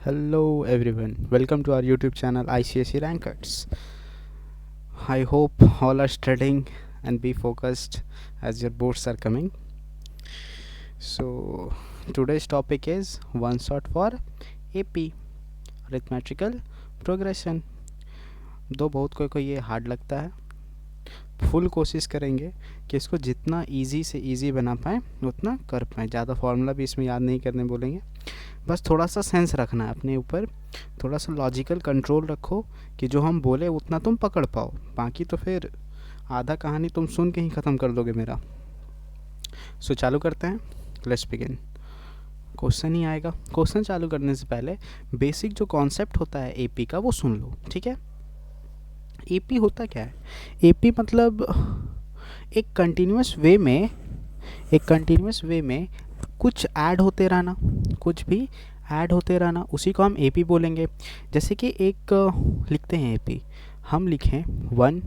Hello everyone, welcome to our YouTube channel ICSE Rankers. I hope all are studying and be focused as your boards are coming. So today's topic is one shot for AP arithmetical progression. दो बहुत कोई ये hard लगता है, full कोशिश करेंगे कि इसको जितना इजी से इजी बना पाएँ उतना कर पाएँ. ज़्यादा फार्मूला भी इसमें याद नहीं करने बोलेंगे, बस थोड़ा सा सेंस रखना है अपने ऊपर, थोड़ा सा लॉजिकल कंट्रोल रखो कि जो हम बोले उतना तुम पकड़ पाओ. बाकी तो फिर आधा कहानी तुम सुन के ही ख़त्म कर दोगे मेरा. सो चालू करते हैं. Let's begin. क्वेश्चन ही आएगा. क्वेश्चन चालू करने से पहले बेसिक जो कॉन्सेप्ट होता है एपी का वो सुन लो, ठीक है. एपी होता क्या है? एपी मतलब एक कंटिन्यूस वे में कुछ ऐड होते रहना, कुछ भी ऐड होते रहना, उसी को हम एपी बोलेंगे. जैसे कि एक लिखते हैं एपी, हम लिखें 1,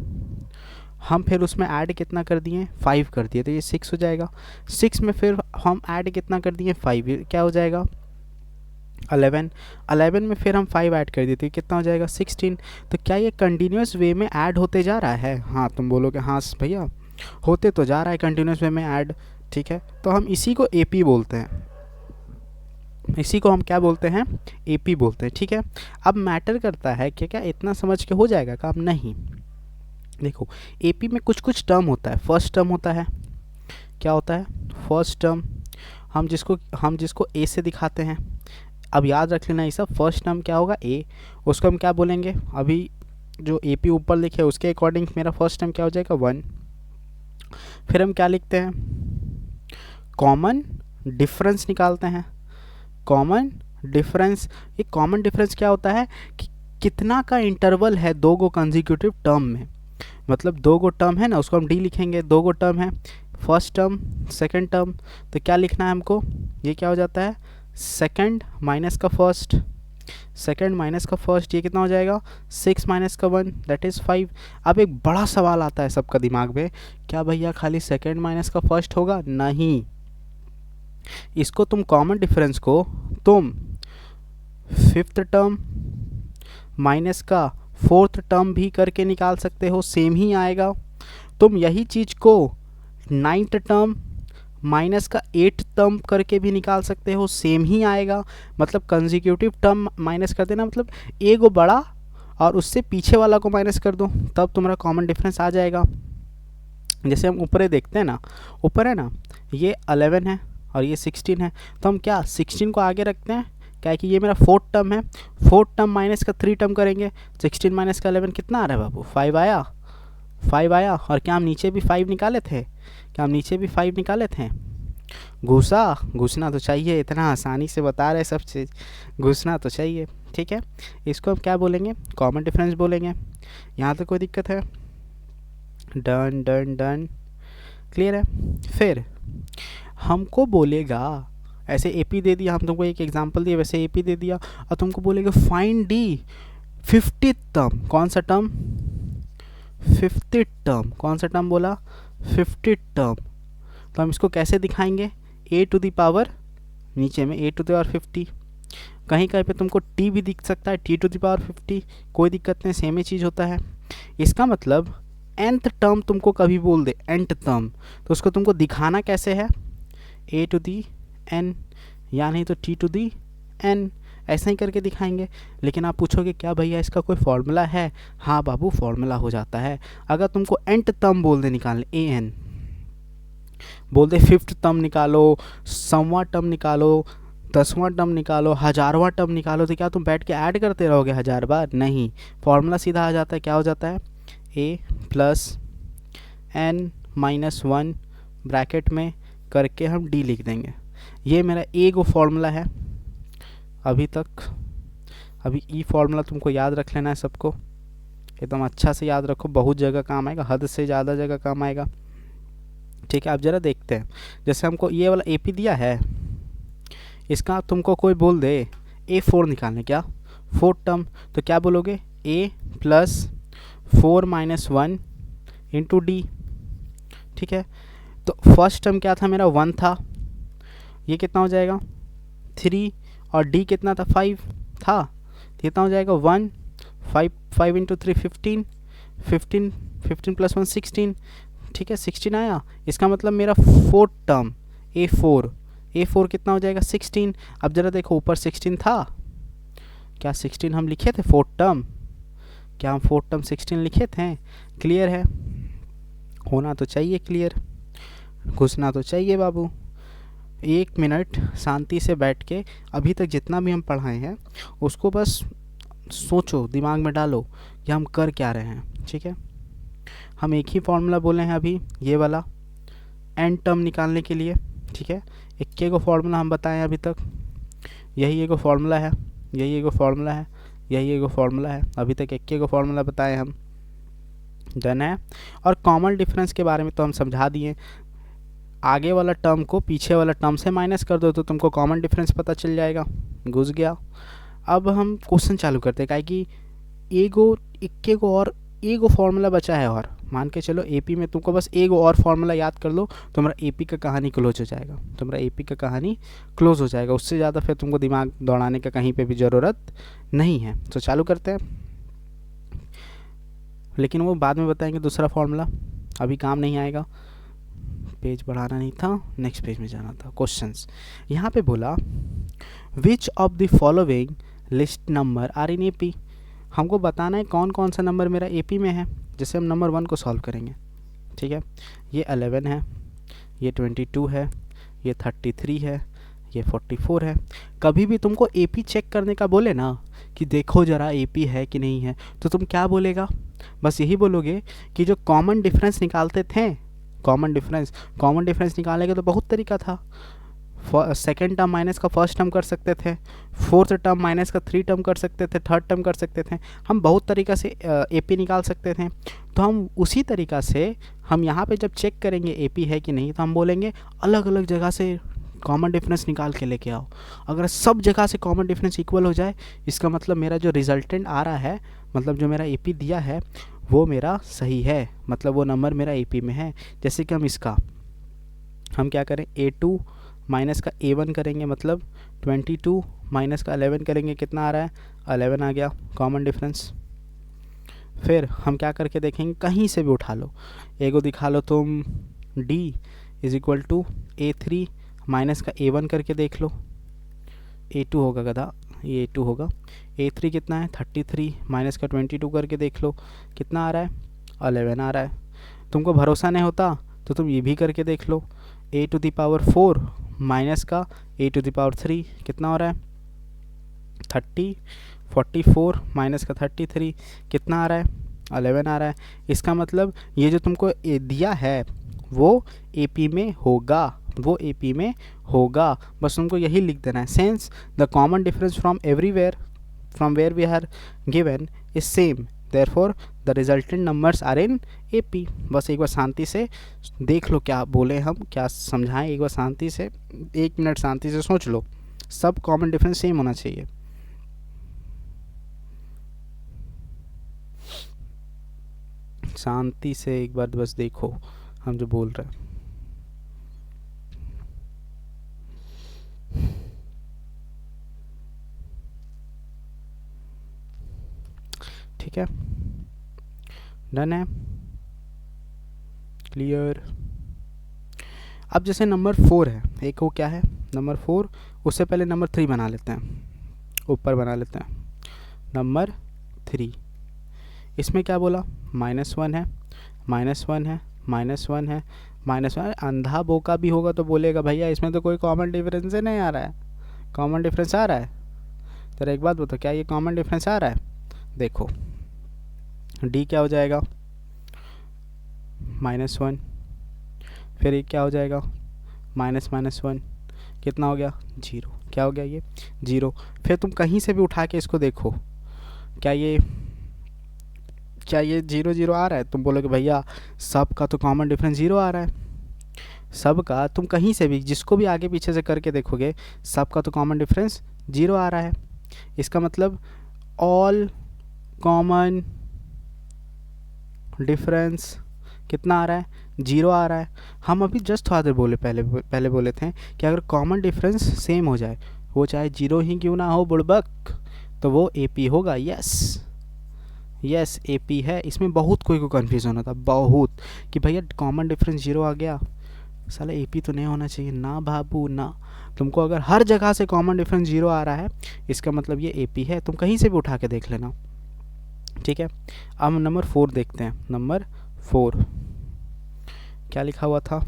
हम फिर उसमें ऐड कितना कर दिए 5 कर दिए तो ये 6 हो जाएगा. 6 में फिर हम ऐड कितना कर दिए 5, क्या हो जाएगा 11. 11 में फिर हम 5 ऐड कर दिए तो कितना हो जाएगा 16. तो क्या ये कंटिन्यूस वे में ऐड होते जा रहा है? हाँ, तुम बोलोगे हाँ भैया होते तो जा रहा है कंटिन्यूस वे में ऐड, ठीक है. तो हम इसी को एपी बोलते हैं, इसी को हम क्या बोलते हैं? एपी बोलते हैं, ठीक है. अब मैटर करता है कि क्या इतना समझ के हो जाएगा काम? नहीं. देखो एपी में कुछ कुछ टर्म होता है. फर्स्ट टर्म होता है, क्या होता है फर्स्ट टर्म, हम जिसको ए से दिखाते हैं. अब याद रख लेना ये सब. फर्स्ट टर्म क्या होगा? ए. उसको हम क्या बोलेंगे? अभी जो एपी ऊपर लिखे उसके अकॉर्डिंग मेरा फर्स्ट टर्म क्या हो जाएगा 1. फिर हम क्या लिखते हैं? कॉमन डिफरेंस निकालते हैं. कॉमन डिफरेंस, ये कॉमन डिफरेंस क्या होता है कि कितना का इंटरवल है दो गो कंसेक्यूटिव टर्म में. मतलब दो गो टर्म है ना, उसको हम डी लिखेंगे. दो गो टर्म है, फर्स्ट टर्म सेकंड टर्म, तो क्या लिखना है हमको? ये क्या हो जाता है? सेकंड माइनस का फर्स्ट, सेकंड माइनस का फर्स्ट, ये कितना हो जाएगा 6 माइनस का 1 दैट इज़ 5. अब एक बड़ा सवाल आता है सबका दिमाग में, क्या भैया खाली सेकंड माइनस का फर्स्ट होगा? नहीं, इसको तुम कॉमन डिफरेंस को तुम फिफ्थ टर्म माइनस का फोर्थ टर्म भी करके निकाल सकते हो, सेम ही आएगा. तुम यही चीज़ को नाइन्थ टर्म माइनस का 8 टर्म करके भी निकाल सकते हो, सेम ही आएगा. मतलब कंसेक्यूटिव टर्म माइनस कर देना, मतलब ए को बड़ा और उससे पीछे वाला को माइनस कर दो, तब तुम्हारा कॉमन डिफरेंस आ जाएगा. जैसे हम ऊपर देखते हैं ना, ऊपर है ना ये 11 है और ये 16 है, तो हम क्या 16 को आगे रखते हैं, क्या है कि ये मेरा फोर्थ टर्म है. फोर्थ टर्म माइनस का 3 टर्म करेंगे. 16 माइनस का 11 कितना आ रहा है बाबू? 5 आया. 5 आया. और क्या हम नीचे भी 5 निकाले थे? क्या हम नीचे भी 5 निकाले थे? घुसना तो चाहिए, इतना आसानी से बता रहे सब चीज़, घुसना तो चाहिए, ठीक है. इसको हम क्या बोलेंगे? कॉमन डिफरेंस बोलेंगे. यहाँ तक कोई दिक्कत है? डन डन डन, क्लियर है. फिर हमको बोलेगा, ऐसे एपी दे दिया, हम तुमको एक एग्जांपल दिया, वैसे एपी दे दिया, और तुमको बोलेगा फाइंड डी 50th टर्म. कौन सा टर्म? 50th term. कौन सा टर्म बोला? 50th term. तो हम इसको कैसे दिखाएंगे? ए टू द पावर, नीचे में ए टू द पावर 50, कहीं कहीं पे तुमको टी भी दिख सकता है, टी टू द पावर 50, कोई दिक्कत नहीं, सेम ही चीज़ होता है. इसका मतलब nth टर्म तुमको कभी बोल दे nth टर्म, तो उसको तुमको दिखाना कैसे है? ए टू दी एन, या नहीं तो टी टू दी एन, ऐसा ही करके दिखाएंगे. लेकिन आप पूछोगे क्या भैया इसका कोई फार्मूला है? हाँ बाबू, फार्मूला हो जाता है. अगर तुमको nth टर्म बोल दे निकालने, ए एन बोल दे, फिफ्थ टर्म निकालो, 100वां टर्म निकालो, 10वां टर्म निकालो, 1000वां टर्म निकालो, तो क्या तुम बैठ के ऐड करते रहोगे 1000 बार? नहीं, फार्मूला सीधा आ जाता है. क्या हो जाता है? ए प्लस एन माइनस 1 ब्रैकेट में करके हम डी लिख देंगे. ये मेरा ए को फॉर्मूला है अभी तक. अभी ई फॉर्मूला तुमको याद रख लेना है सबको, एकदम अच्छा से याद रखो, बहुत जगह काम आएगा, हद से ज़्यादा जगह काम आएगा, ठीक है. आप ज़रा देखते हैं, जैसे हमको ये वाला एपी दिया है, इसका तुमको कोई बोल दे A4 निकालने, क्या फोर्थ टर्म, तो क्या बोलोगे? ए प्लस 4 माइनस 1 इंटू डी, ठीक है. तो फर्स्ट टर्म क्या था मेरा? 1 था, ये कितना हो जाएगा 3, और डी कितना था 5. था, कितना हो जाएगा 1, 5 इंटू 3 15, 15 प्लस 1 16, ठीक है 16 आया। इसका मतलब मेरा फोर्थ टर्म A4 कितना हो जाएगा 16। अब ज़रा देखो ऊपर 16 था, क्या 16 हम लिखे थे फोर्थ टर्म, क्या हम फोर्थ टर्म 16 लिखे थे? क्लियर है, होना तो चाहिए क्लियर, घुसना तो चाहिए बाबू। 1 मिनट शांति से बैठ के अभी तक जितना भी हम पढ़ाए हैं उसको बस सोचो, दिमाग में डालो कि हम कर क्या रहे हैं, ठीक है। हम एक ही फॉर्मूला बोले हैं अभी, ये वाला एन टर्म निकालने के लिए, ठीक है। इक्के को फॉर्मूला हम बताएं अभी तक, यही एगो फॉर्मूला है, यही एगो फॉर्मूला है, यही एगो फॉर्मूला है, अभी तक इक्के को फॉर्मूला बताए हम, डन है। और कॉमन डिफरेंस के बारे में तो हम समझा दिए, आगे वाला टर्म को पीछे वाला टर्म से माइनस कर दो तो तुमको कॉमन डिफरेंस पता चल जाएगा, घुस गया। अब हम क्वेश्चन चालू करते हैं, काहे कि एगो इक्के को और एगो फार्मूला बचा है, और मान के चलो एपी में तुमको बस एगो और फार्मूला याद कर लो, तुम्हारा एपी का कहानी क्लोज हो जाएगा, तुम्हारा एपी का कहानी क्लोज हो जाएगा। उससे ज़्यादा फिर तुमको दिमाग दौड़ाने का कहीं पे भी ज़रूरत नहीं है। तो चालू करते हैं, लेकिन वो बाद में बताएंगे दूसरा फार्मूला, अभी काम नहीं आएगा। पेज बढ़ाना नहीं था, नेक्स्ट पेज में जाना था। क्वेश्चंस यहाँ पे बोला which of the following list number are in AP, हमको बताना है कौन कौन सा नंबर मेरा एपी में है। जैसे हम नंबर 1 को सॉल्व करेंगे, ठीक है। ये 11 है, ये 22 है, ये 33 है, ये 44 है। कभी भी तुमको एपी चेक करने का बोले ना कि देखो ज़रा एपी है कि नहीं है, तो तुम क्या बोलेगा, बस यही बोलोगे कि जो कॉमन डिफरेंस निकालते थे, कॉमन डिफरेंस निकालेंगे तो बहुत तरीका था। सेकेंड टर्म माइनस का फर्स्ट टर्म कर सकते थे, फोर्थ टर्म माइनस का 3 टर्म कर सकते थे, थर्ड टर्म कर सकते थे, हम बहुत तरीक़ा से एपी निकाल सकते थे। तो हम उसी तरीक़ा से हम यहाँ पे जब चेक करेंगे एपी है कि नहीं, तो हम बोलेंगे अलग अलग जगह से कॉमन डिफरेंस निकाल के लेके आओ। अगर सब जगह से कॉमन डिफरेंस इक्वल हो जाए, इसका मतलब मेरा जो रिजल्टेंट आ रहा है, मतलब जो मेरा एपी दिया है वो मेरा सही है, मतलब वो नंबर मेरा एपी में है। जैसे कि हम क्या करें, A2 माइनस का A1 करेंगे, मतलब 22 माइनस का 11 करेंगे, कितना आ रहा है 11 आ गया कॉमन डिफरेंस। फिर हम क्या करके देखेंगे, कहीं से भी उठा लो, एगो दिखा लो तुम D is equal to A3 minus का A1 करके देख लो, A2 होगा गधा, ये A2 होगा। A3 कितना है 33 माइनस का 22 करके देख लो, कितना आ रहा है 11 आ रहा है। तुमको भरोसा नहीं होता तो तुम ये भी करके देख लो, A⁴ माइनस का A⁴ कितना हो रहा है 30, 44 माइनस का 33 कितना आ रहा है 11 आ रहा है। इसका मतलब ये जो तुमको दिया है वो एपी में होगा, वो एपी में होगा, बस तुमको यही लिख देना है। Since the common difference from everywhere from where we are given is same, therefore the resultant numbers are in AP. बस एक बार शांति से देख लो क्या बोले हम, क्या समझाएं, एक बार शांति से 1 मिनट शांति से सोच लो, सब कॉमन डिफरेंस सेम होना चाहिए। शांति से एक बार बस देखो हम जो बोल रहे हैं। ठीक है, डन है, क्लियर। अब जैसे नंबर 4 है, एक वो क्या है नंबर 4, उससे पहले नंबर 3 बना लेते हैं, ऊपर बना लेते हैं नंबर 3। इसमें क्या बोला, -1 है, -1 है, -1 है, -1। अंधा बोका भी होगा तो बोलेगा भैया इसमें तो कोई कॉमन डिफरेंस ही नहीं आ रहा है, कॉमन डिफरेंस आ रहा है। तो एक बात बताओ, क्या ये कॉमन डिफरेंस आ रहा है? देखो D क्या हो जाएगा -1, फिर ये क्या हो जाएगा -1, कितना हो गया 0, क्या हो गया ये 0। फिर तुम कहीं से भी उठा के इसको देखो, क्या ये 0 0 आ रहा है? तुम बोलोगे भैया सबका तो कॉमन डिफरेंस 0 आ रहा है, सबका, तुम कहीं से भी जिसको भी आगे पीछे से करके देखोगे सबका तो कॉमन डिफरेंस 0 आ रहा है। इसका मतलब ऑल कॉमन डिफरेंस कितना आ रहा है 0 आ रहा है। हम अभी जस्ट थोड़ा देर बोले पहले बोले थे कि अगर कॉमन डिफरेंस सेम हो जाए, वो चाहे 0 ही क्यों ना हो बुड़बक, तो वो ए पी होगा। यस यस ए पी है। इसमें बहुत कोई को कन्फ्यूज़न होता, बहुत, कि भैया कॉमन डिफरेंस 0 आ गया, साला ए पी तो नहीं होना चाहिए। ना बाबू ना, तुमको अगर हर जगह से कॉमन डिफरेंस 0 आ रहा है इसका मतलब ये ए पी है। तुम कहीं से भी उठा के देख लेना, ठीक है। अब हम नंबर 4 देखते हैं। नंबर 4 क्या लिखा हुआ था,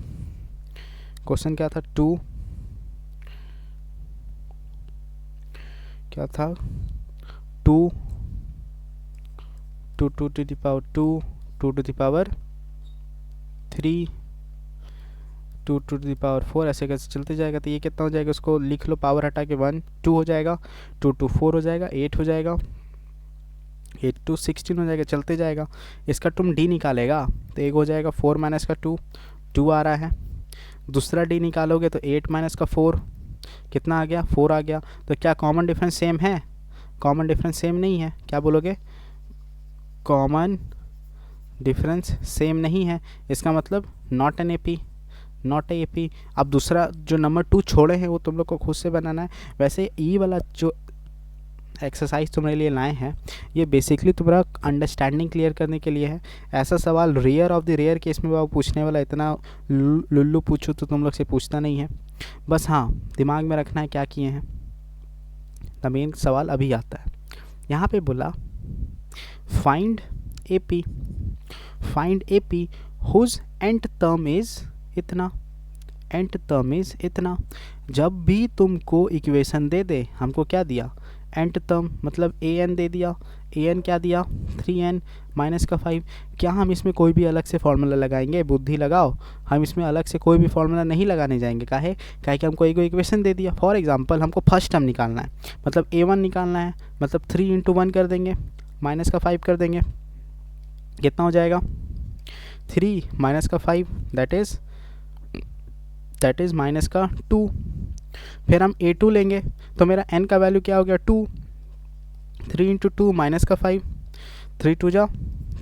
क्वेश्चन क्या था, 2 क्या था, 2 2 to the power 2 2 to the power 3 2 to the power 4, ऐसे कैसे चलते जाएगा। तो ये कितना हो जाएगा, उसको लिख लो, पावर हटा के 1 2 हो जाएगा, 2 2 4 हो जाएगा, 8 हो जाएगा, 8 2 16 हो जाएगा, चलते जाएगा। इसका तुम डी निकालेगा तो एक हो जाएगा 4 माइनस का 2 2 आ रहा है। दूसरा डी निकालोगे तो 8 माइनस का 4 कितना आ गया, 4 आ गया। तो क्या कॉमन डिफरेंस सेम है, कॉमन डिफरेंस सेम नहीं है, क्या बोलोगे, कॉमन डिफरेंस सेम नहीं है, इसका मतलब not an AP, not A P. अब दूसरा जो नंबर 2 छोड़े हैं वो तुम लोग को खुद से बनाना है। वैसे ई वाला जो एक्सरसाइज तुम्हारे लिए लाए हैं ये बेसिकली तुम्हारा अंडरस्टैंडिंग क्लियर करने के लिए है। ऐसा सवाल rare of the rare case में वो पूछने वाला, इतना लुल्लू पूछूँ तो तुम लोग से पूछता नहीं है। बस हाँ, दिमाग में रखना है क्या किए हैं। द मेन सवाल अभी आता है, यहाँ पे बोला find A P, find A P whose nth term is इतना, एंड टर्म इज़ इतना। जब भी तुमको इक्वेशन दे दे, हमको क्या दिया, एंड टर्म मतलब ए एन दे दिया, ए एन क्या दिया 3n माइनस का 5। क्या हम इसमें कोई भी अलग से फार्मूला लगाएंगे, बुद्धि लगाओ, हम इसमें अलग से कोई भी फार्मूला नहीं लगाने जाएंगे। काहे कि हमको एक इक्वेशन दे दिया। फॉर एग्जांपल हमको फर्स्ट टर्म निकालना है, मतलब a1 निकालना है, मतलब 3 × 1 कर देंगे, माइनस का 5 कर देंगे, कितना हो जाएगा 3 माइनस का 5 दैट इज़ माइनस का 2। फिर हम a2 लेंगे तो मेरा n का वैल्यू क्या हो गया 2, 3 × 2 माइनस का 5, 3 2 जा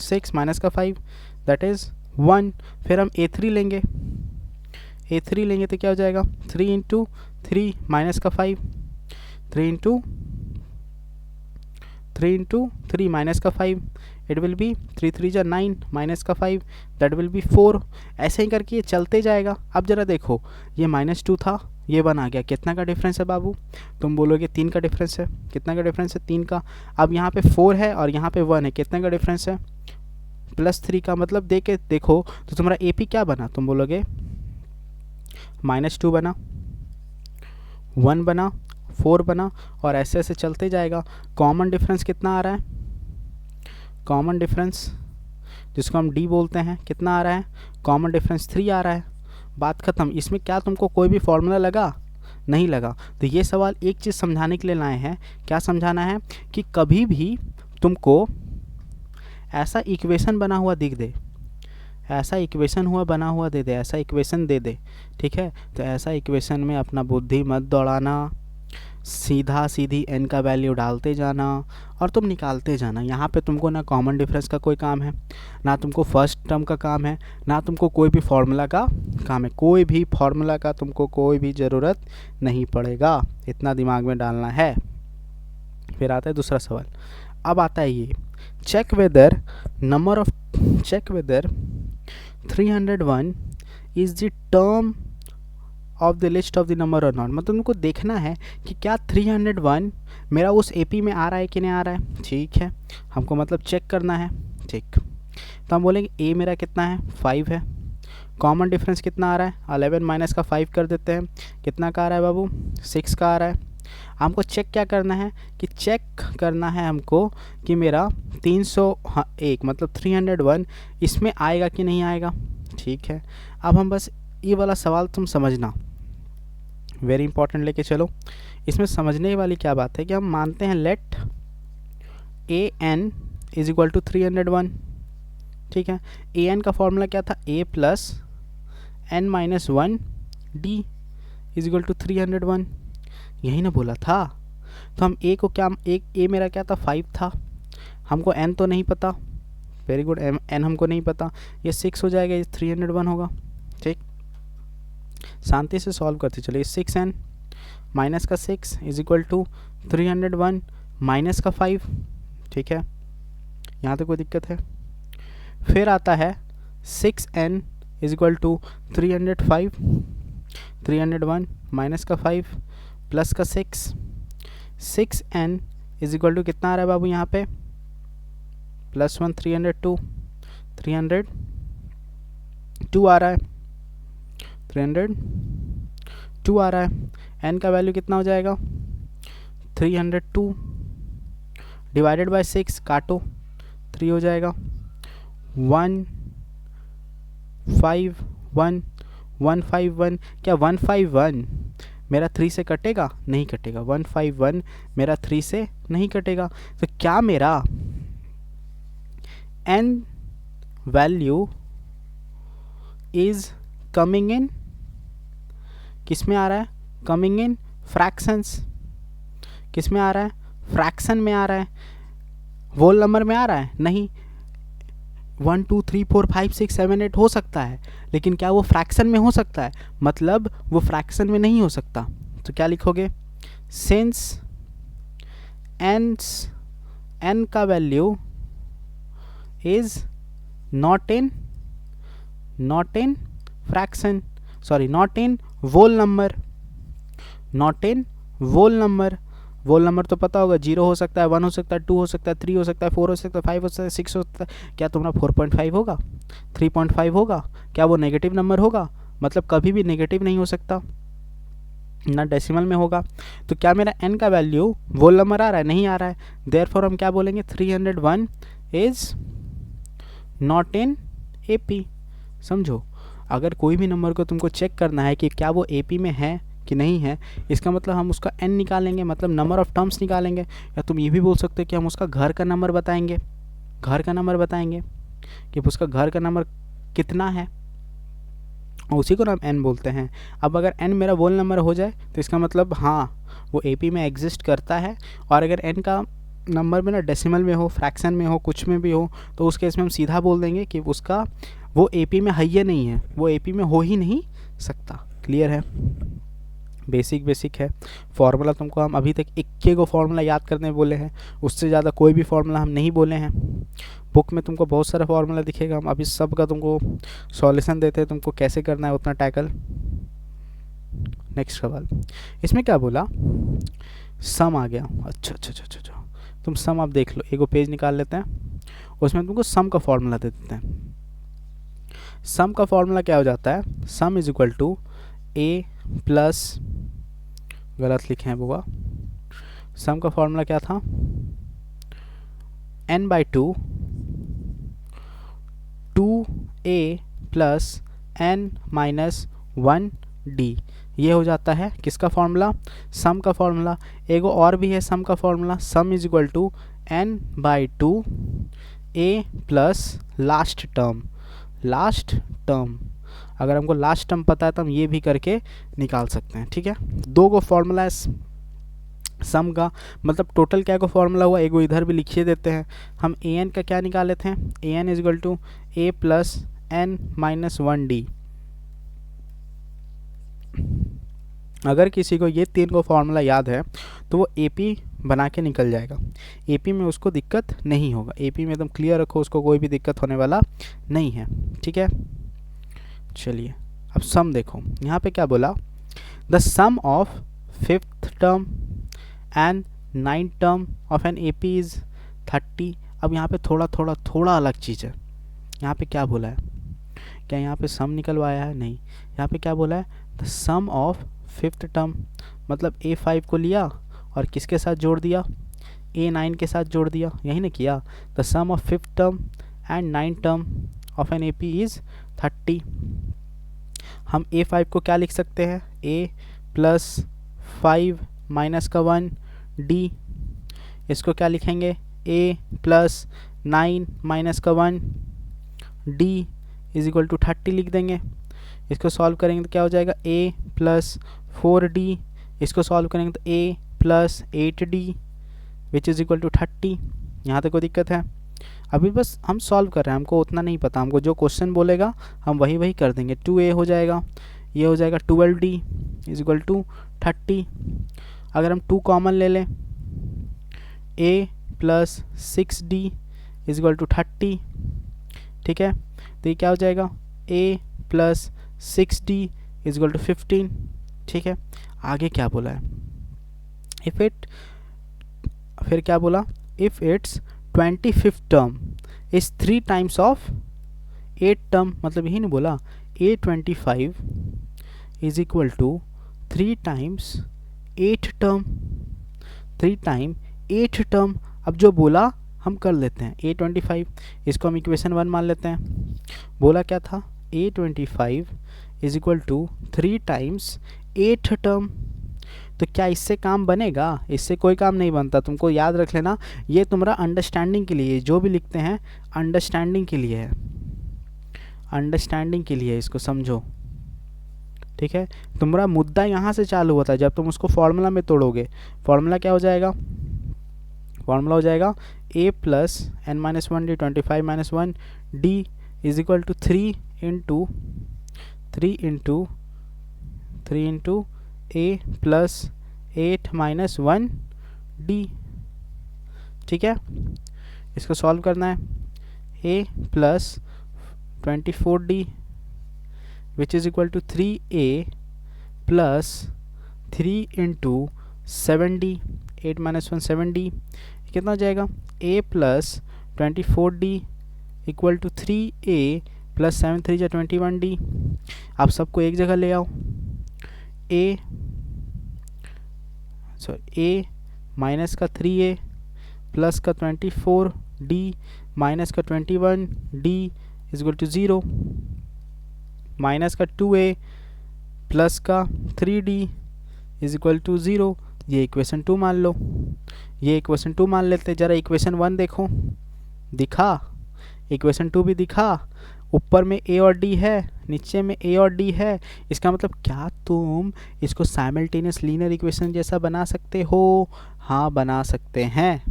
6 माइनस का 5 दैट इज़ 1। फिर हम a3 लेंगे, a3 लेंगे तो क्या हो जाएगा 3 × 3 माइनस का 5, 3 × 3 माइनस का 5, इट विल बी 3 3 जा 9 माइनस का 5 दैट विल बी 4। ऐसे ही करके ये चलते जाएगा। अब ज़रा देखो, ये -2 था, ये 1 आ गया, कितना का डिफरेंस है बाबू, तुम बोलोगे 3 का डिफरेंस है। कितना का डिफरेंस है 3 का। अब यहाँ पे 4 है और यहाँ पे 1 है, कितने का डिफरेंस है +3 का। मतलब देखो तो तुम्हारा ए पी क्या बना, तुम बोलोगे -2 बना, 1 बना, 4 बना, और ऐसे ऐसे चलते जाएगा। कॉमन डिफरेंस कितना आ रहा है, कॉमन डिफरेंस जिसको हम डी बोलते हैं, कितना आ रहा है, कॉमन डिफरेंस 3 आ रहा है। बात ख़त्म। इसमें क्या तुमको कोई भी फॉर्मूला लगा, नहीं लगा। तो ये सवाल एक चीज़ समझाने के लिए लाए हैं। क्या समझाना है कि कभी भी तुमको ऐसा इक्वेशन बना हुआ दिख दे, ऐसा इक्वेशन बना हुआ दे दे, ऐसा इक्वेशन दे दे, ठीक है, तो ऐसा इक्वेशन में अपना बुद्धि मत दौड़ाना, सीधा सीधी n का वैल्यू डालते जाना और तुम निकालते जाना। यहाँ पे तुमको ना कॉमन डिफरेंस का कोई काम है, ना तुमको फर्स्ट टर्म का काम है, ना तुमको कोई भी फार्मूला का काम है। कोई भी फार्मूला का तुमको कोई भी ज़रूरत नहीं पड़ेगा, इतना दिमाग में डालना है। फिर आता है दूसरा सवाल। अब आता है ये, check whether 301 is the term of the list of the number और नॉट। मतलब तुमको देखना है कि क्या 301 मेरा उस एपी में आ रहा है कि नहीं आ रहा है, ठीक है, हमको मतलब चेक करना है, ठीक। तो हम बोलेंगे ए मेरा कितना है 5 है, कॉमन डिफरेंस कितना आ रहा है 11 माइनस का 5 कर देते हैं, कितना का आ रहा है बाबू 6 का आ रहा है। हमको चेक क्या करना है कि चेक करना है हमको कि मेरा 301 मतलब 301 इसमें आएगा कि नहीं आएगा, ठीक है। अब हम बस ये वाला सवाल तुम समझना, वेरी इंपॉर्टेंट लेके चलो। इसमें समझने वाली क्या बात है कि हम मानते हैं let a n is equal to 301, ठीक है। ए एन का फॉर्मूला क्या था, a plus n minus 1 d is equal to 301, यही ना बोला था। तो हम a को क्या, एक a मेरा क्या था 5 था, हमको n तो नहीं पता, वेरी गुड, n हमको नहीं पता, ये 6 हो जाएगा, ये 301 होगा, ठीक। शांति से सॉल्व करते चलिए। 6n माइनस का 6 इज इक्वल टू 301, माइनस का 5, ठीक है, यहाँ तक कोई दिक्कत है। फिर आता है 6n is equal to 305, 301 minus का 5 प्लस का 6n इज इक्वल टू कितना आ रहा है बाबू यहाँ पे, +1 302, 302 आ रहा है, 302 आ रहा है। n का वैल्यू कितना हो जाएगा, 302 डिवाइडेड बाय 6, काटो 3 हो जाएगा, 151 क्या 151 मेरा 3 से कटेगा, नहीं कटेगा, 151 मेरा 3 से नहीं कटेगा। तो क्या मेरा n value is coming in, किस में आ रहा है, कमिंग इन फ्रैक्शंस, किस में आ रहा है, फ्रैक्शन में आ रहा है, होल नंबर में आ रहा है, नहीं। 1 2 3 4 5 6 7 8 हो सकता है, लेकिन क्या वो फ्रैक्शन में हो सकता है, मतलब वो फ्रैक्शन में नहीं हो सकता। तो क्या लिखोगे, सिंस n का value is not in fraction, sorry not in whole number, not in whole number. Whole number तो पता होगा, 0 हो सकता है, 1 हो सकता है, 2 हो सकता है, 3 हो सकता है, 4 हो सकता है, 5 हो सकता है, 6 हो सकता है। क्या तुम्हारा 4.5 होगा, 3.5 होगा, क्या वो नेगेटिव नंबर होगा, मतलब कभी भी नेगेटिव नहीं हो सकता, ना डेसिमल में होगा। तो क्या मेरा n का वैल्यू वोल नंबर आ रहा है, नहीं आ रहा है, देयरफॉर हम क्या बोलेंगे, 301 इज नॉट इन AP। समझो, अगर कोई भी नंबर को तुमको चेक करना है कि क्या वो AP में है कि नहीं है, इसका मतलब हम उसका n निकालेंगे, मतलब नंबर ऑफ टर्म्स निकालेंगे। या तुम ये भी बोल सकते हो कि हम उसका घर का नंबर बताएंगे, घर का नंबर बताएंगे कि उसका घर का नंबर कितना है, उसी को हम n बोलते हैं। अब अगर n मेरा वोल नंबर हो जाए तो इसका मतलब हाँ वो AP में एग्जिस्ट करता है। और अगर n का नंबर में ना डेसिमल में हो, फ्रैक्शन में हो, कुछ में भी हो, तो उस केस में हम सीधा बोल देंगे कि उसका वो AP में है या नहीं है, वो AP में हो ही नहीं सकता। क्लियर है, बेसिक है। फार्मूला तुमको हम अभी तक 21 को फार्मूला याद करने बोले हैं, उससे ज़्यादा कोई भी फार्मूला हम नहीं बोले हैं। बुक में तुमको बहुत सारा फार्मूला दिखेगा, हम अभी सब का तुमको सॉल्यूशन देते हैं, तुमको कैसे करना है उतना टैकल। नेक्स्ट सवाल, इसमें क्या बोला, सम आ गया। अच्छा, तुम सम आप देख लो, एगो पेज निकाल लेते हैं, उसमें तुमको सम का फार्मूला दे देते हैं। सम का फार्मूला क्या हो जाता है, sum is equal to a plus, गलत लिखे हैं बुआ, सम का फार्मूला क्या था, n/2 2a प्लस n-1d, ये हो जाता है किसका फार्मूला, सम का फार्मूला। एगो और भी है सम का formula, sum is equal to n/2 a plus last term. अगर हमको लास्ट टर्म पता है तो हम ये भी करके निकाल सकते हैं, ठीक है। दो को फार्मूला है सम का, मतलब टोटल क्या को फार्मूला हुआ, एगो इधर भी लिखिए देते हैं। हम an का क्या निकाल लेते हैं, an is equal to a plus n-1d। अगर किसी को ये 3 को फार्मूला याद है तो वो AP बना के निकल जाएगा, AP में उसको दिक्कत नहीं होगा, AP में एकदम क्लियर रखो, उसको कोई भी दिक्कत होने वाला नहीं है, ठीक है। चलिए अब सम देखो, यहाँ पे क्या बोला, the sum of 5th term and 9th term of an AP is 30। अब यहाँ पे थोड़ा अलग चीज़ है, यहाँ पे क्या बोला है, क्या यहाँ पे सम निकलवाया है, नहीं, यहाँ पे क्या बोला है, the sum of 5th term, मतलब A5 को लिया और किसके साथ जोड़ दिया, A9 के साथ जोड़ दिया, यही ना किया। The sum of 5th term and 9th term of an AP is 30। हम A5 को क्या लिख सकते हैं, A प्लस 5 माइनस का 1 D, इसको क्या लिखेंगे, A प्लस 9 माइनस का 1 D इज इक्वल टू 30 लिख देंगे। इसको सॉल्व करेंगे तो क्या हो जाएगा, A प्लस 4D, इसको सॉल्व करेंगे तो A plus 8D which is equal to 30। यहाँ तक कोई दिक्कत है, अभी बस हम सॉल्व कर रहे हैं, हमको उतना नहीं पता, हमको जो क्वेश्चन बोलेगा हम वही कर देंगे। 2A हो जाएगा, ये हो जाएगा 12D इज इक्वल टू 30। अगर हम 2 कॉमन ले लें, a plus 6d is equal to 30, ठीक है। तो ये क्या हो जाएगा, a plus 6d is equal to 15, ठीक है। आगे क्या बोला है, इफ इट, फिर क्या बोला, if it's 25th term is 3 times of 8 term, मतलब यही नहीं बोला, a25 is equal to 3 times 8 term, 3 time 8 term. अब जो बोला हम कर लेते हैं, a25 इसको हम इक्वेशन 1 मान लेते हैं। बोला क्या था, a25 is equal to 3 times 8 term. तो क्या इससे काम बनेगा, इससे कोई काम नहीं बनता। तुमको याद रख लेना, ये तुम्हारा अंडरस्टैंडिंग के लिए, जो भी लिखते हैं अंडरस्टैंडिंग के लिए है, अंडरस्टैंडिंग के लिए इसको समझो, ठीक है। तुम्हारा मुद्दा यहाँ से चालू होता है जब तुम उसको फॉर्मूला में तोड़ोगे। फॉर्मूला क्या हो जाएगा, फॉर्मूला हो जाएगा a plus n minus 1d 25 minus 1d is equal to 3 into a plus 8 minus 1d, ठीक है। इसको सॉल्व करना है, a plus 24d which is equal to 3a plus 3 into 7d, 8 minus 1 7d, कितना हो जाएगा, a plus 24d equal to 3a plus 7 3 जा 21d। आप सबको एक जगह ले आओ, a माइनस का 3a प्लस का 24d माइनस का 21d is equal to 0, minus का 2a प्लस का 3d इज इक्वल टू 0। ये इक्वेशन 2 मान लो, ये इक्वेशन 2 मान लेते। ज़रा इक्वेशन 1 देखो, दिखा, इक्वेशन 2 भी दिखा। ऊपर में a और d है, नीचे में a और d है। इसका मतलब क्या तुम इसको साइमल्टेनियस लीनियर इक्वेशन जैसा बना सकते हो? हाँ बना सकते हैं,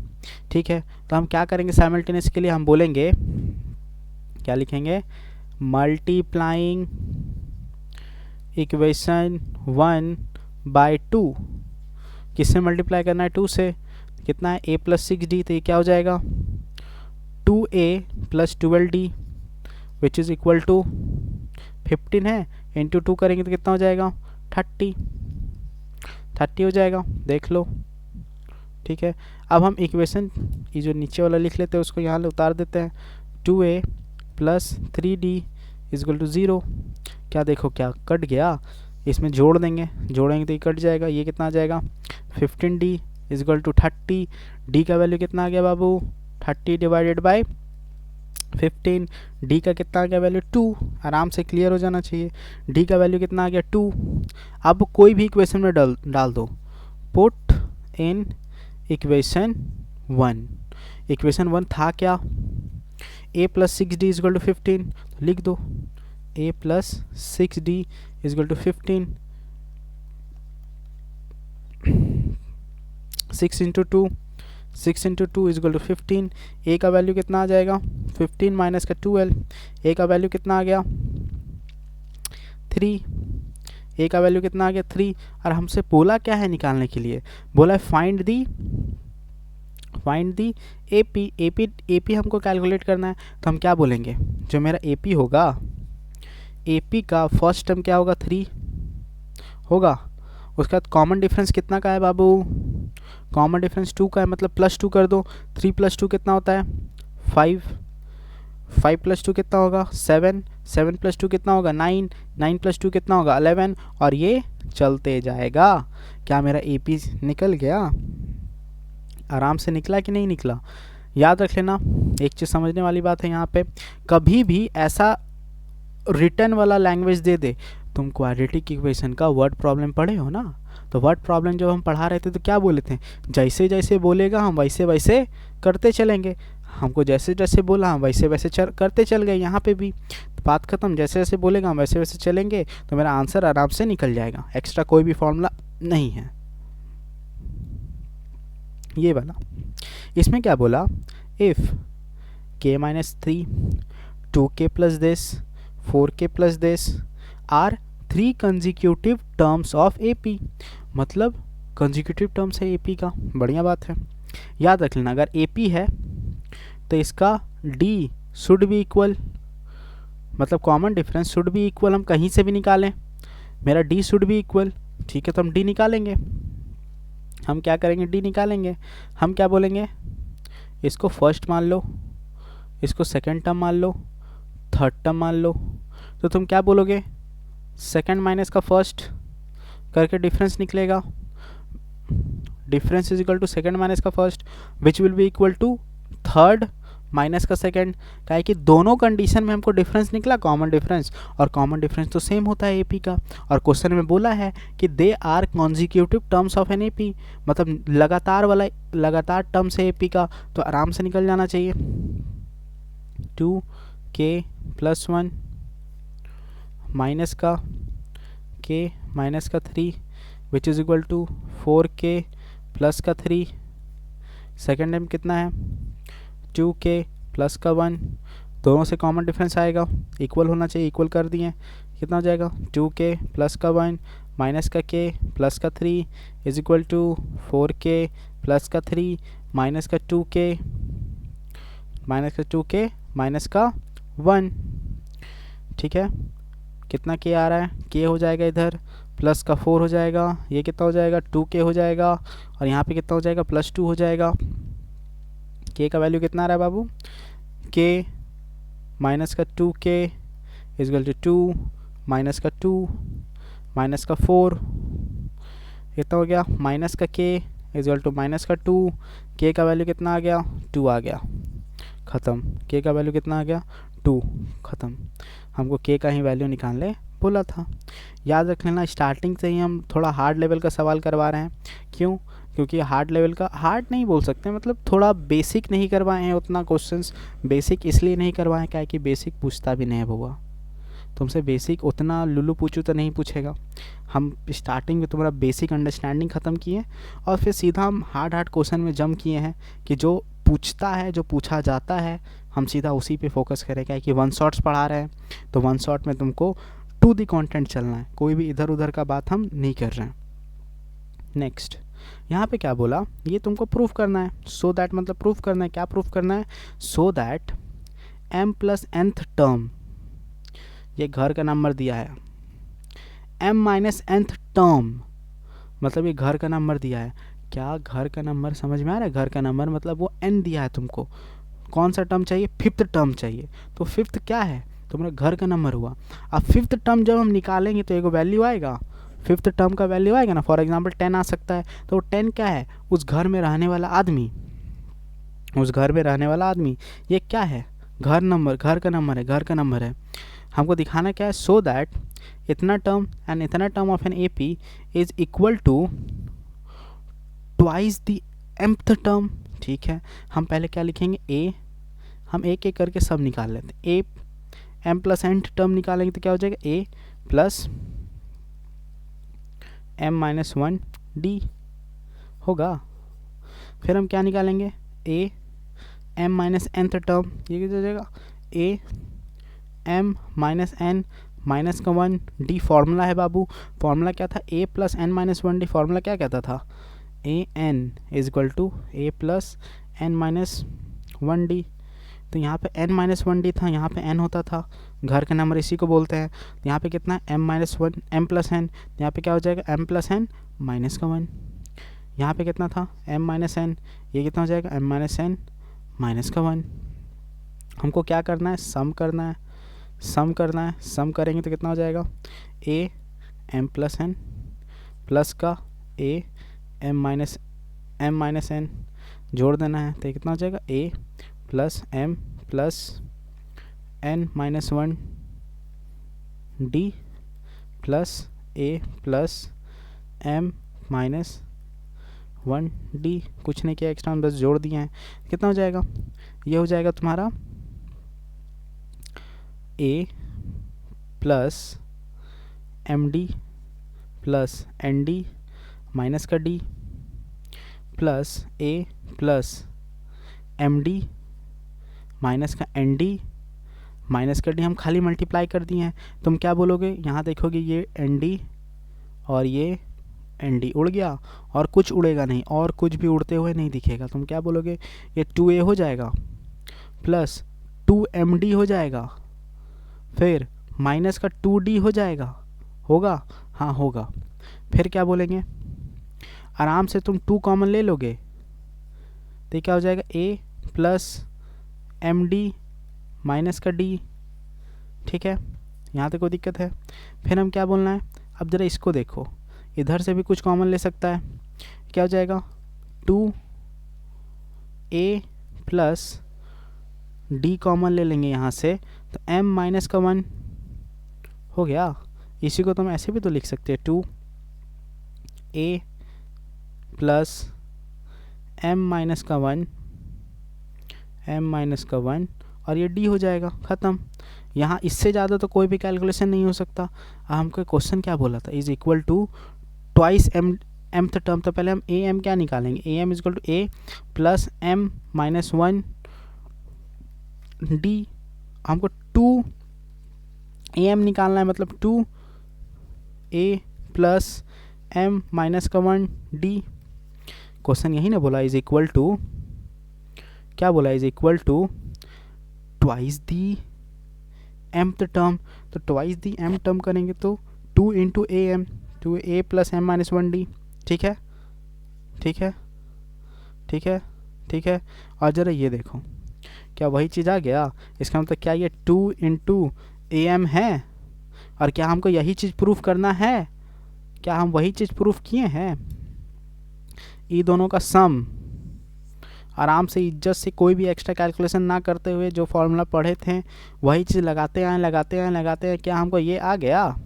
ठीक है। तो हम क्या करेंगे साइमल्टेनियस के लिए, हम बोलेंगे, क्या लिखेंगे, मल्टीप्लाइंग इक्वेशन 1 बाय 2। किससे मल्टीप्लाई करना है, 2 से। कितना है, a प्लस 6d, तो ये क्या हो जाएगा 2a plus 12d which is equal to 15 है, इंटू 2 करेंगे तो कितना हो जाएगा 30 हो जाएगा, देख लो, ठीक है। अब हम इक्वेशन ये जो नीचे वाला लिख लेते हैं उसको यहाँ उतार देते हैं, 2a plus 3d is equal to 0। क्या देखो, क्या कट गया, इसमें जोड़ देंगे, जोड़ेंगे तो ये कट जाएगा। ये कितना आ जाएगा 15d is equal to 30। d का वैल्यू कितना आ गया बाबू, 30 डिवाइडेड बाय 15। d का कितना आ गया वैल्यू 2, आराम से क्लियर हो जाना चाहिए। d का वैल्यू कितना आ गया 2। अब कोई भी इक्वेशन में डाल दो, पुट इन इक्वेशन 1। इक्वेशन 1 था क्या, a plus 6d is equal to 15, तो लिख दो a plus 6d is equal to 15, 6 into 2 is equal to 15। a का वैल्यू कितना आ जाएगा 15 माइनस का 12, a का वैल्यू कितना आ गया 3, a का वैल्यू कितना आ गया 3। और हमसे बोला क्या है निकालने के लिए, बोला है फाइंड दी AP हमको कैलकुलेट करना है। तो हम क्या बोलेंगे, जो मेरा AP होगा, AP का फर्स्ट टर्म क्या होगा 3 होगा, उसके बाद कॉमन डिफरेंस कितना का है बाबू, कॉमन डिफरेंस 2 का है, मतलब प्लस 2 कर दो। 3 प्लस 2 कितना होता है 5, 5 प्लस 2 कितना होगा 7, 7 प्लस 2 कितना होगा 9, 9 प्लस 2 कितना होगा 11, और ये चलते जाएगा। क्या मेरा AP निकल गया, आराम से निकला कि नहीं निकला। याद रख लेना, एक चीज़ समझने वाली बात है यहाँ पे, कभी भी ऐसा रिटर्न वाला लैंग्वेज दे दे, तुम क्वाड्रेटिक इक्वेशन का वर्ड प्रॉब्लम पढ़े हो ना, तो वर्ड प्रॉब्लम जब हम पढ़ा रहे थे तो क्या बोले थे, जैसे जैसे बोलेगा हम वैसे वैसे करते चलेंगे। हमको जैसे जैसे बोला हम वैसे वैसे करते चल गए। यहाँ पे भी तो बात खत्म, जैसे जैसे बोलेगा हम वैसे वैसे चलेंगे, तो मेरा आंसर आराम से निकल जाएगा, एक्स्ट्रा कोई भी फॉर्मूला नहीं है। ये वाला, इसमें क्या बोला, if k minus 3 2k plus this 4k plus this are 3 consecutive terms of AP, मतलब कंजिक्यूटिव टर्म्स है AP का, बढ़िया बात है। याद रख लेना, अगर ए पी है तो इसका डी शुड बी इक्वल, मतलब common difference should be equal, हम कहीं से भी निकालें, मेरा डी शुड बी इक्वल, ठीक है, तो हम डी निकालेंगे। हम क्या करेंगे, डी निकालेंगे। हम क्या बोलेंगे, इसको फर्स्ट मान लो, इसको सेकंड टर्म मान लो, थर्ड टर्म मान लो, तो तुम क्या बोलोगे, सेकंड माइनस का फर्स्ट करके डिफरेंस निकलेगा, difference is equal to second minus का first which will be equal to third minus का सेकंड। क्या है कि दोनों कंडीशन में हमको डिफरेंस निकला, कॉमन डिफरेंस, और कॉमन डिफरेंस तो सेम होता है एपी का। और क्वेश्चन में बोला है कि they are consecutive terms of an AP, मतलब लगातार टर्म्स है एपी का, तो आराम से निकल जाना चाहिए। 2k + 1 माइनस का k माइनस का 3 which is equal to 4k plus का 3, सेकेंड टाइम कितना है 2k प्लस का 1, दोनों से कॉमन डिफरेंस आएगा, इक्वल होना चाहिए, इक्वल कर दिए, कितना हो जाएगा 2k प्लस का 1 माइनस का k प्लस का 3 is equal to 4k plus का 3 माइनस का 2k माइनस का 1, ठीक है, कितना k आ रहा है, k हो जाएगा इधर, प्लस का 4 हो जाएगा, ये कितना हो जाएगा 2k हो जाएगा, और यहाँ पे कितना हो जाएगा +2 हो जाएगा। k का वैल्यू कितना आ रहा है बाबू, k माइनस का 2k is equal to 2 minus का 2 माइनस का 4, कितना हो गया माइनस का k is equal to minus का 2, k का वैल्यू कितना आ गया 2 आ गया, ख़त्म। k का वैल्यू कितना आ गया 2, ख़त्म। हमको k का ही वैल्यू निकालने बोला था। याद रख लेना, स्टार्टिंग से ही हम थोड़ा हार्ड लेवल का सवाल करवा रहे हैं, क्यों, क्योंकि हार्ड लेवल का, हार्ड नहीं बोल सकते, मतलब थोड़ा बेसिक नहीं करवाए हैं उतना क्वेश्चंस। बेसिक इसलिए नहीं करवाएं क्या है कि बेसिक पूछता भी नहीं है बुआ, तुमसे बेसिक उतना लुल्लू पूछू तो नहीं पूछेगा। हम स्टार्टिंग में तुम्हारा बेसिक अंडरस्टैंडिंग ख़त्म किए और फिर सीधा हम हार्ड क्वेश्चन में जंप किए हैं कि जो पूछता है, जो पूछा जाता है, हम सीधा उसी पे फोकस करें। क्या है कि वन शॉट्स पढ़ा रहे हैं, तो वन शॉट में तुमको टू दी कंटेंट चलना है, कोई भी इधर उधर का बात हम नहीं कर रहे हैं। नेक्स्ट, यहाँ पे क्या बोला, ये तुमको प्रूफ करना है, सो दैट, मतलब प्रूफ करना है, क्या प्रूफ करना है, so that m + nth term, ये घर का नंबर दिया है, m - nth टर्म, मतलब ये घर का नंबर दिया है। क्या घर का नंबर समझ में आ रहा है, घर का नंबर मतलब वो n दिया है तुमको, कौन सा टर्म चाहिए, फिफ्थ टर्म चाहिए, तो फिफ्थ क्या है तुम्हारा घर का नंबर हुआ। अब फिफ्थ टर्म जब हम निकालेंगे तो एक वैल्यू आएगा, फिफ्थ टर्म का वैल्यू आएगा ना, फॉर एग्जांपल 10 आ सकता है, तो 10 क्या है, उस घर में रहने वाला आदमी, उस घर में रहने वाला आदमी, ये क्या है घर नंबर, घर का नंबर है, घर का नंबर है। हमको दिखाना क्या है, सो दैट इतना टर्म एंड इतना term of an AP is equal to twice the mth term, ठीक है। हम पहले क्या लिखेंगे, a, हम एक एक करके सब निकाल लेते हैं, a m + nth टर्म निकालेंगे तो क्या हो जाएगा a + m - 1 d होगा। फिर हम क्या निकालेंगे, a m - nth टर्म, ये क्या हो जाएगा a m - n माइनस का 1 d, फॉर्मूला है बाबू, फॉर्मूला क्या था, a + n - 1 d, फॉर्मूला क्या कहता था, a n is equal to a + n - 1 d। तो यहाँ पे n - 1 d था, यहाँ पे n होता था, घर का नंबर इसी को बोलते हैं। तो यहाँ पे कितना m - 1 m + n, यहाँ पे क्या हो जाएगा m + n माइनस का 1, यहाँ पे कितना था m - n, ये कितना हो जाएगा m - n माइनस का 1। हमको क्या करना है, सम करना है, सम करना है, सम करेंगे तो कितना हो जाएगा a m + n प्लस का a m - n जोड़ देना है, तो कितना हो जाएगा a + m + n - 1 d plus a + m - 1 d, कुछ नहीं किया एक्स्ट्रा, बस जोड़ दिए हैं, कितना हो जाएगा, ये हो जाएगा तुम्हारा a + md + nd माइनस का d plus a + md minus का nd माइनस का d, हम खाली मल्टीप्लाई कर दिए हैं। तुम क्या बोलोगे, यहाँ देखोगे ये nd और ये एन डी उड़ गया और कुछ उड़ेगा नहीं, और कुछ भी उड़ते हुए नहीं दिखेगा। तुम क्या बोलोगे, ये 2a हो जाएगा प्लस 2md हो जाएगा, फिर माइनस का 2d हो जाएगा, होगा? हाँ होगा। फिर क्या बोलेंगे, आराम से तुम 2 कॉमन ले लोगे तो क्या हो जाएगा, a plus m d minus का d। ठीक है, यहाँ तक कोई दिक्कत है? फिर हम क्या बोलना है, अब ज़रा इसको देखो, इधर से भी कुछ कॉमन ले सकता है, क्या हो जाएगा 2a प्लस d कॉमन ले लेंगे यहाँ से, तो m माइनस का 1 हो गया। इसी को तुम ऐसे भी तो लिख सकते हैं, 2a प्लस m माइनस का 1, m माइनस का 1, और ये d हो जाएगा, ख़त्म। यहाँ इससे ज़्यादा तो कोई भी कैलकुलेशन नहीं हो सकता। हमको क्वेश्चन क्या बोला था, is equal to twice mth term, तो पहले हम ए एम क्या निकालेंगे, a m is equal to a plus m minus 1 d। हमको 2am निकालना है, मतलब 2a प्लस m माइनस का 1 d। क्वेश्चन यही ना बोला, इज इक्वल टू, क्या बोला, is equal to twice the mth term, तो ट्वाइस दी m टर्म करेंगे तो 2 into a m, 2a plus m minus 1 d। ठीक है, ठीक है, ठीक है, ठीक है। और ज़रा ये देखो, क्या वही चीज़ आ गया? इसका मतलब क्या ये 2 इंटू ए एम है? और क्या हमको यही चीज़ प्रूफ करना है? क्या हम वही चीज़ प्रूफ किए हैं? ये दोनों का सम, आराम से इज्जत से कोई भी एक्स्ट्रा कैलकुलेशन ना करते हुए जो फॉर्मूला पढ़े थे वही चीज़ लगाते आए, लगाते आए, लगाते आए। क्या हमको ये आ गया?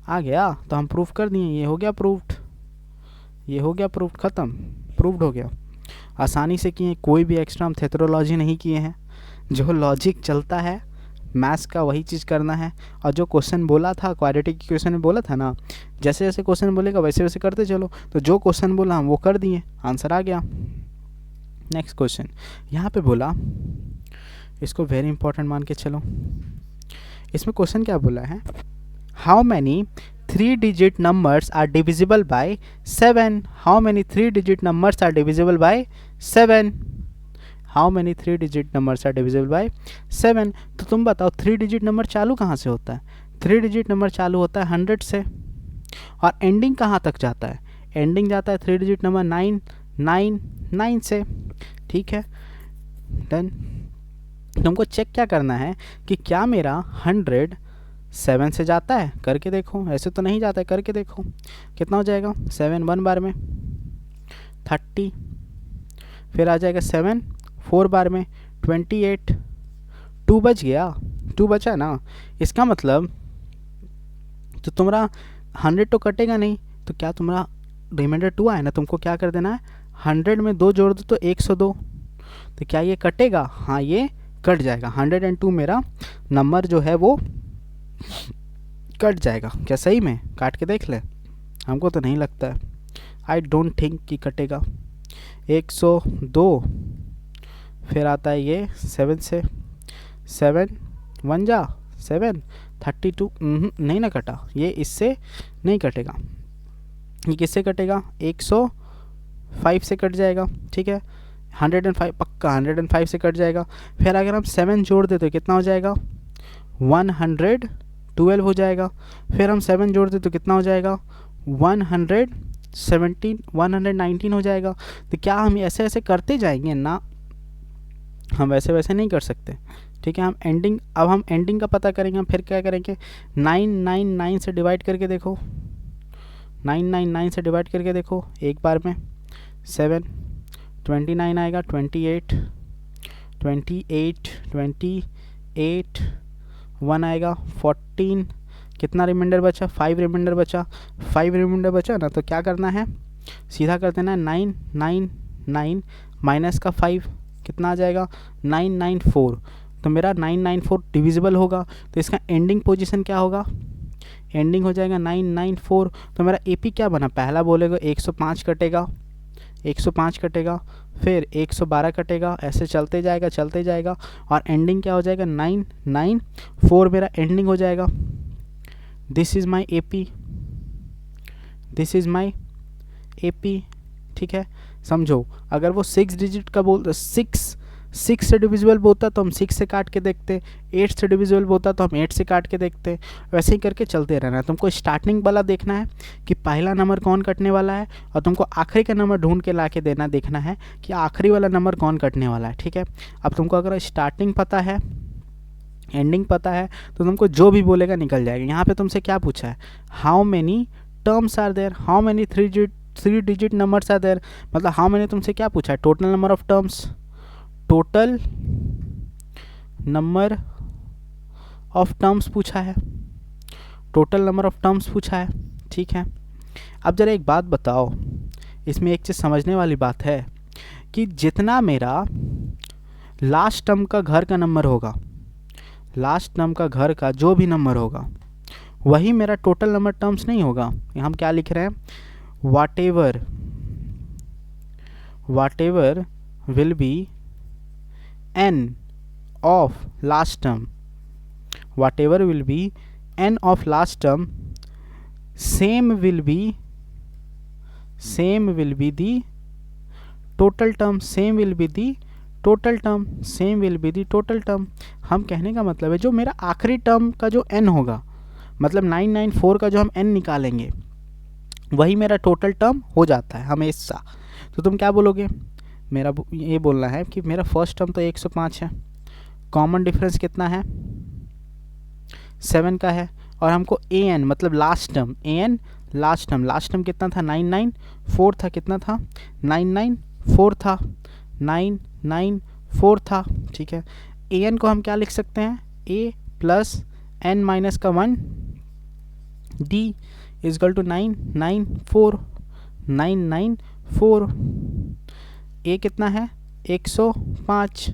आ गया तो हम प्रूफ कर दिए, ये हो गया प्रूफ्ड, ये हो गया प्रूफ्ड, ख़त्म, प्रूफ्ड हो गया। आसानी से किए, कोई भी एक्स्ट्रा हम थेथरोलॉजी नहीं किए हैं। जो लॉजिक चलता है मैथ्स का वही चीज़ करना है। और जो क्वेश्चन बोला था, क्वाड्रेटिक इक्वेशन में बोला था ना, जैसे जैसे क्वेश्चन बोलेगा वैसे वैसे करते चलो। तो जो क्वेश्चन बोला हम वो कर दिए, आंसर आ गया। नेक्स्ट क्वेश्चन यहाँ पे बोला, इसको वेरी इंपॉर्टेंट मान के चलो। इसमें क्वेश्चन क्या बोला है, how many 3 digit numbers are divisible by 7? How many 3 digit numbers are divisible by 7? How many 3 digit numbers are divisible by 7? तो तुम बताओ 3 डिजिट नंबर चालू कहाँ से होता है? 3 डिजिट नंबर चालू होता है 100 से, और एंडिंग कहाँ तक जाता है? एंडिंग जाता है 3 डिजिट नंबर 999 से। ठीक है, डन। तुमको चेक क्या करना है कि क्या मेरा 100 7 से जाता है, करके देखो। ऐसे तो नहीं जाता है, करके देखो कितना हो जाएगा। 7 1 बार में 30, फिर आ जाएगा 7 4 बार में 28, 2 बच गया, 2 बचा ना। इसका मतलब तो तुम्हारा 100 तो कटेगा नहीं, तो क्या तुम्हारा रिमाइंडर 2 आए ना, तुमको क्या कर देना है, 100 में 2 जोड़ दो तो 102। तो क्या ये कटेगा? हाँ ये कट जाएगा। 102 मेरा नंबर जो है वो कट जाएगा। क्या सही में? काट के देख ले, हमको तो नहीं लगता है, आई डोंट थिंक कि कटेगा। 102 फिर आता है ये 7 से, 7 1 जा 7, 32 नहीं ना कटा, ये इससे नहीं कटेगा। ये किससे कटेगा? 105 से कट जाएगा। ठीक है, 105 पक्का 105 से कट जाएगा। फिर अगर हम 7 जोड़ दें तो कितना हो जाएगा? 112 हो जाएगा। फिर हम 7 जोड़ दें तो कितना हो जाएगा? 119 हो जाएगा। तो क्या हम ऐसे ऐसे करते जाएंगे ना, हम वैसे वैसे नहीं कर सकते। ठीक है, हम एंडिंग, अब हम एंडिंग का पता करेंगे। हम फिर क्या करेंगे, 999 से डिवाइड करके देखो, 999 से डिवाइड करके देखो एक बार में। 7 29 आएगा, 28 1 आएगा, 14, कितना रिमाइंडर बचा? 5 रिमाइंडर बचा, 5 रिमाइंडर बचा ना। तो क्या करना है, सीधा कर देना है 999 माइनस का 5, कितना आ जाएगा? 994। तो मेरा 994 डिविजिबल होगा, तो इसका एंडिंग पोजीशन क्या होगा? एंडिंग हो जाएगा 994। तो मेरा एपी क्या बना? पहला बोलेगा 105 कटेगा, 105 कटेगा, फिर 112 कटेगा, ऐसे चलते जाएगा चलते जाएगा, और एंडिंग क्या हो जाएगा? 994 मेरा एंडिंग हो जाएगा। This is my AP, this is my AP, ठीक है। समझो, अगर वो 6 डिजिट का बोल 6 से डिविजिबल बोलता तो हम 6 से काट के देखते, 8 से डिविजिबल बोलता तो हम 8 से काट के देखते, वैसे ही करके चलते रहना है। तुमको स्टार्टिंग वाला देखना है कि पहला नंबर कौन कटने वाला है, और तुमको आखिरी का नंबर ढूंढ के ला के देखना है कि आखिरी वाला नंबर कौन कटने वाला है, ठीक है। अब तुमको अगर स्टार्टिंग पता है, एंडिंग पता है, तो तुमको जो भी बोलेगा निकल जाएगा। यहाँ पे तुमसे क्या पूछा है, how many terms are there, how many three digit numbers are there, मतलब हाउ मेनी तुमसे क्या पूछा है, total number of terms, total number of terms पूछा है, टोटल नंबर ऑफ टर्म्स पूछा है, ठीक है। अब ज़रा एक बात बताओ, इसमें एक चीज़ समझने वाली बात है कि जितना मेरा लास्ट टर्म का घर का नंबर होगा, लास्ट टर्म का घर का जो भी नंबर होगा, वही मेरा टोटल नंबर टर्म्स नहीं होगा। हम क्या लिख रहे हैं, whatever will be n of last term, whatever will be n of last term, same will be the total term, same will be the total term, same will be the total term। हम कहने का मतलब है जो मेरा आखिरी term का जो n होगा, मतलब 994 का जो हम n निकालेंगे, वही मेरा टोटल टर्म हो जाता है हमेशा। तो तुम क्या बोलोगे, मेरा ये बोलना है कि मेरा फर्स्ट टर्म तो 105 है, कॉमन डिफरेंस कितना है 7 का है, और हमको an मतलब last term, an last term कितना था 994 था, कितना था 994 था, 994 था, ठीक है। an को हम क्या लिख सकते हैं, a प्लस n माइनस का 1 d इजकल टू 994, a कितना है 105,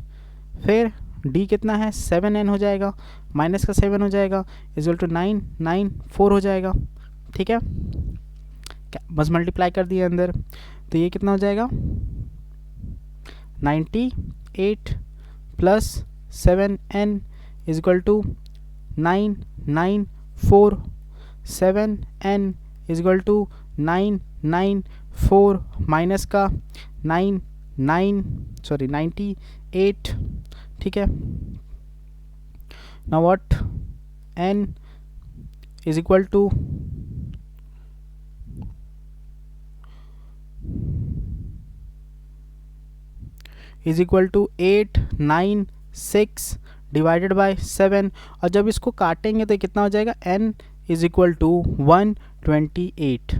फिर d कितना है 7n हो जाएगा, माइनस का 7 हो जाएगा, इजकल टू 994 हो जाएगा, ठीक है। बस मल्टीप्लाई कर दिए अंदर, तो ये कितना हो जाएगा 98 plus 7n is equal to 994, 7n is equal to 994 minus का 98, ठीक है। Now what n is equal to is equal to 896 divided by 7, और जब इसको काटेंगे तो कितना हो जाएगा, n इज इक्वल टू 128।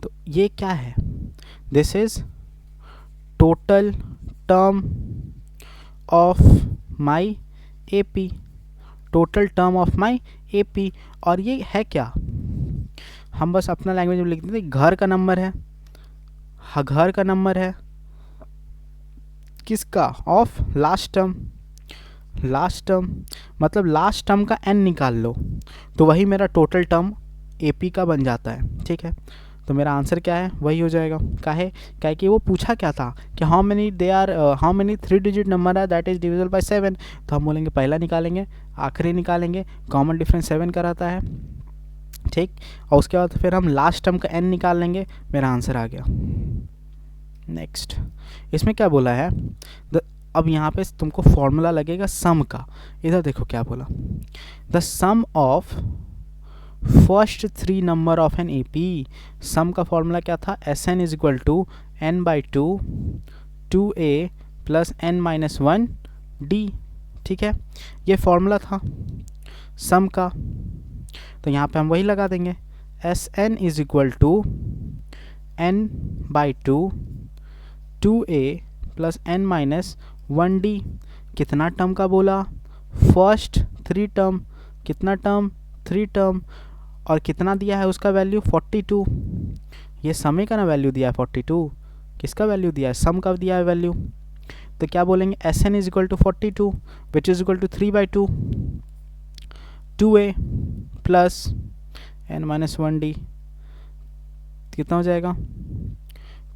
तो ये क्या है, this is total term of my AP, total term of my AP। और ये है क्या, हम बस अपना लैंग्वेज में लिख देते हैं, घर का नंबर है, घर का नंबर है किसका, of last term, last term मतलब लास्ट टर्म का n निकाल लो, तो वही मेरा टोटल टर्म AP का बन जाता है, ठीक है। तो मेरा आंसर क्या है, वही हो जाएगा। काहे कि वो पूछा क्या था कि हाउ मेनी 3 डिजिट नंबर है दैट इज डिविजिबल बाय 7, तो हम बोलेंगे पहला निकालेंगे, आखिरी निकालेंगे, कॉमन डिफरेंस 7 का रहता है, ठीक। और उसके बाद फिर हम लास्ट टर्म का n निकाल लेंगे, मेरा आंसर आ गया। नेक्स्ट, इसमें क्या बोला है, अब यहाँ पे तुमको फॉर्मूला लगेगा सम का। इधर देखो क्या बोला, the sum of first 3 number of an AP। Sum का फॉर्मूला क्या था, Sn is equal to n/2 2a plus n minus 1 d, ठीक है। ये फॉर्मूला था सम का, तो यहाँ पे हम वही लगा देंगे, Sn is equal to n/2 2a plus n minus 1d। कितना टर्म का बोला, फर्स्ट 3 टर्म, कितना टर्म 3 टर्म, और कितना दिया है उसका वैल्यू 42। ये समय का ना वैल्यू दिया है 42, किसका वैल्यू दिया है, सम का दिया है वैल्यू। तो क्या बोलेंगे, Sn is equal to 42 which is equal to 3/2 2a plus n minus 1d, कितना हो जाएगा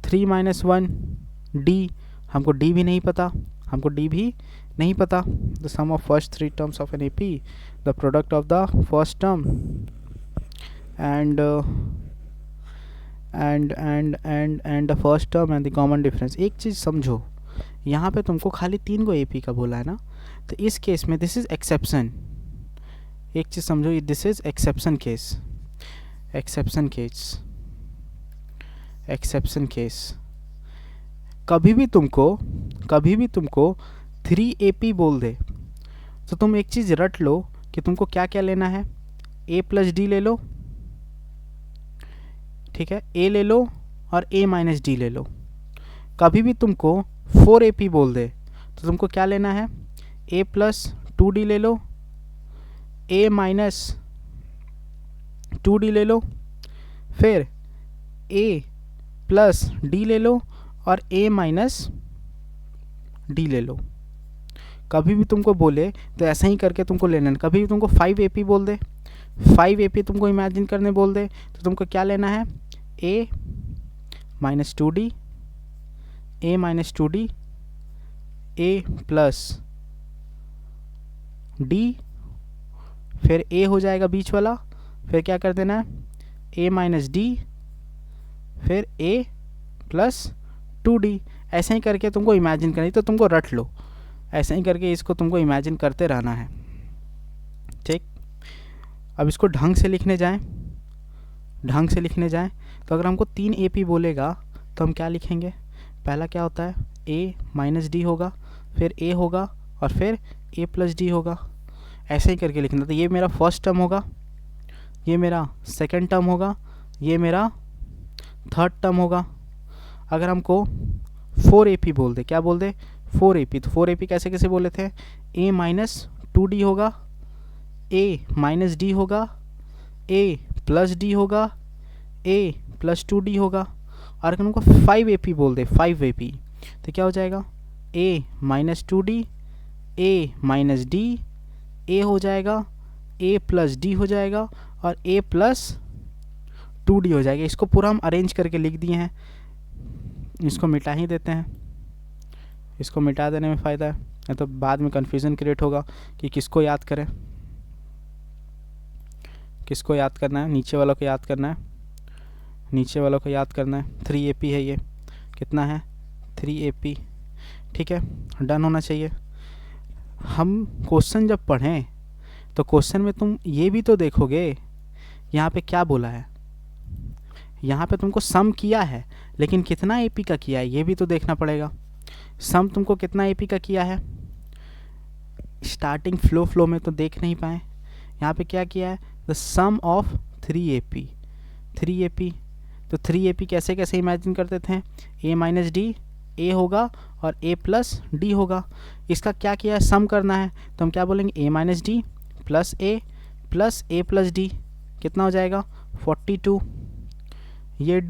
3 माइनस 1 d। हमको d भी नहीं पता, the sum of first 3 terms of an AP, the product of the first term and and the first term and the common difference. एक चीज़ समझो, यहाँ पे तुमको खाली 3 को AP का बोला है ना, तो इस केस में दिस इज़ एक्सेप्शन। एक चीज़ समझो, this is exception case, exception case, exception case. कभी भी तुमको 3 AP बोल दे तो तुम एक चीज़ रट लो कि तुमको क्या क्या लेना है, A प्लस डी ले लो, ठीक है, A ले लो और A माइनस डी ले लो। कभी भी तुमको 4 AP बोल दे तो तुमको क्या लेना है, A प्लस 2D ले लो, A माइनस 2D ले लो, फिर A प्लस D ले लो और A माइनस D ले लो। कभी भी तुमको बोले तो ऐसा ही करके तुमको लेना है। कभी भी तुमको 5 AP बोल दे, 5 AP तुमको इमेजिन करने बोल दे तो तुमको क्या लेना है, A minus 2D, A minus 2D, A plus D, फिर A हो जाएगा बीच वाला, फिर क्या कर देना है, A माइनस D, फिर A प्लस 2D। ऐसे ही करके तुमको इमेजिन करनी, तो तुमको रट लो, ऐसे ही करके इसको तुमको इमेजिन करते रहना है, ठीक। अब इसको ढंग से लिखने जाएं, ढंग से लिखने जाएं तो अगर हमको 3 AP बोलेगा तो हम क्या लिखेंगे, पहला क्या होता है, A माइनस डी होगा, फिर A होगा और फिर A प्लस डी होगा। ऐसे ही करके लिखना। तो ये मेरा फर्स्ट टर्म होगा, ये मेरा सेकंड टर्म होगा, ये मेरा थर्ड टर्म होगा। अगर हमको 4 AP बोल दे, क्या बोल दे, 4 AP, तो 4 AP कैसे कैसे बोले थे, A माइनस 2D होगा, A माइनस डी होगा, A प्लस डी होगा, A प्लस 2D होगा। और अगर हमको 5 AP बोल दे, 5 AP, तो क्या हो जाएगा, A minus 2D, A minus D, A हो जाएगा, A प्लस D हो जाएगा और A प्लस 2D हो जाएगा। इसको पूरा हम अरेंज करके लिख दिए हैं, इसको मिटा ही देते हैं, इसको मिटा देने में फ़ायदा है, नहीं तो बाद में कन्फ्यूज़न क्रिएट होगा कि किसको याद करें, किसको याद करना है, नीचे वालों को याद करना है, नीचे वालों को याद करना है। 3 AP है ये, कितना है, 3 AP, ठीक है, डन होना चाहिए। हम क्वेश्चन जब पढ़ें तो क्वेश्चन में तुम ये भी तो देखोगे यहाँ पे क्या बोला है, यहाँ पे तुमको सम किया है लेकिन कितना AP का किया है ये भी तो देखना पड़ेगा। सम तुमको कितना AP का किया है, स्टार्टिंग फ्लो में तो देख नहीं पाए, यहाँ पे क्या किया है, the sum of 3 AP, 3 AP। तो 3 AP कैसे कैसे इमेजिन करते थे, A माइनस डी, A होगा और A प्लस D होगा। इसका क्या किया है, सम करना है, तो हम क्या बोलेंगे, A minus D plus A plus A plus D, कितना हो जाएगा 42। ये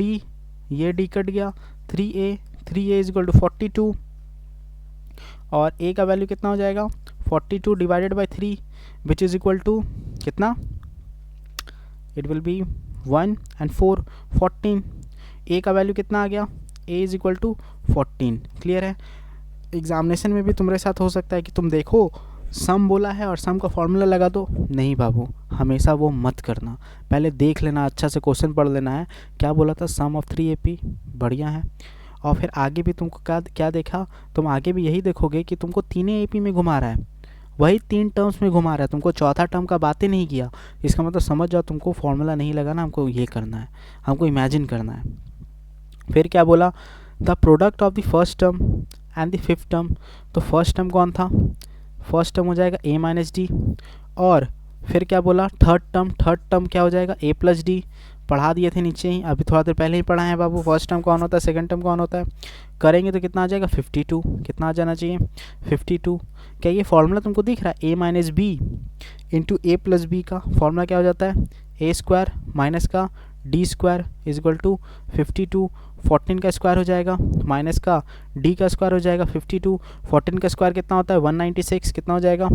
D कट गया, 3A इज इक्वल टू 42 और A का वैल्यू कितना हो जाएगा, 42 divided by 3 which is equal to कितना, it will be 1 and 4, 14। A का वैल्यू कितना आ गया, A is equal to 14। Clear है। एग्जामिनेशन में भी तुम्हारे साथ हो सकता है कि तुम देखो सम बोला है और सम का फॉर्मूला लगा दो, नहीं बाबू, हमेशा वो मत करना, पहले देख लेना, अच्छा से क्वेश्चन पढ़ लेना है, क्या बोला था, सम ऑफ 3 AP, बढ़िया है। और फिर आगे भी तुमको क्या देखा, तुम आगे भी यही देखोगे कि तुमको 3 AP में घुमा रहा है, वही 3 टर्म्स में घुमा रहा है, तुमको चौथा टर्म का बात ही नहीं किया। इसका मतलब समझ जाओ तुमको फॉर्मूला नहीं लगाना, हमको ये करना है, हमको इमेजिन करना है। फिर क्या बोला, the product of the first term and the fifth term. तो फर्स्ट टर्म कौन था, फर्स्ट टर्म हो जाएगा A माइनस डी, और फिर क्या बोला, थर्ड टर्म क्या हो जाएगा, A प्लस डी, पढ़ा दिए थे नीचे ही, अभी थोड़ा देर पहले ही पढ़ा है बाबू। फर्स्ट टर्म कौन होता है, सेकंड टर्म कौन होता है, करेंगे तो कितना आ जाएगा 52, कितना आ जाना चाहिए 52। क्या ये फॉर्मूला तुमको दिख रहा है, A minus b into A plus b का फॉर्मूला क्या हो जाता है, A स्क्वायर माइनस का D square is equal to 52, 14 का स्क्वायर हो जाएगा माइनस का D का स्क्वायर हो जाएगा 52, 14 का स्क्वायर कितना होता है 196, कितना हो जाएगा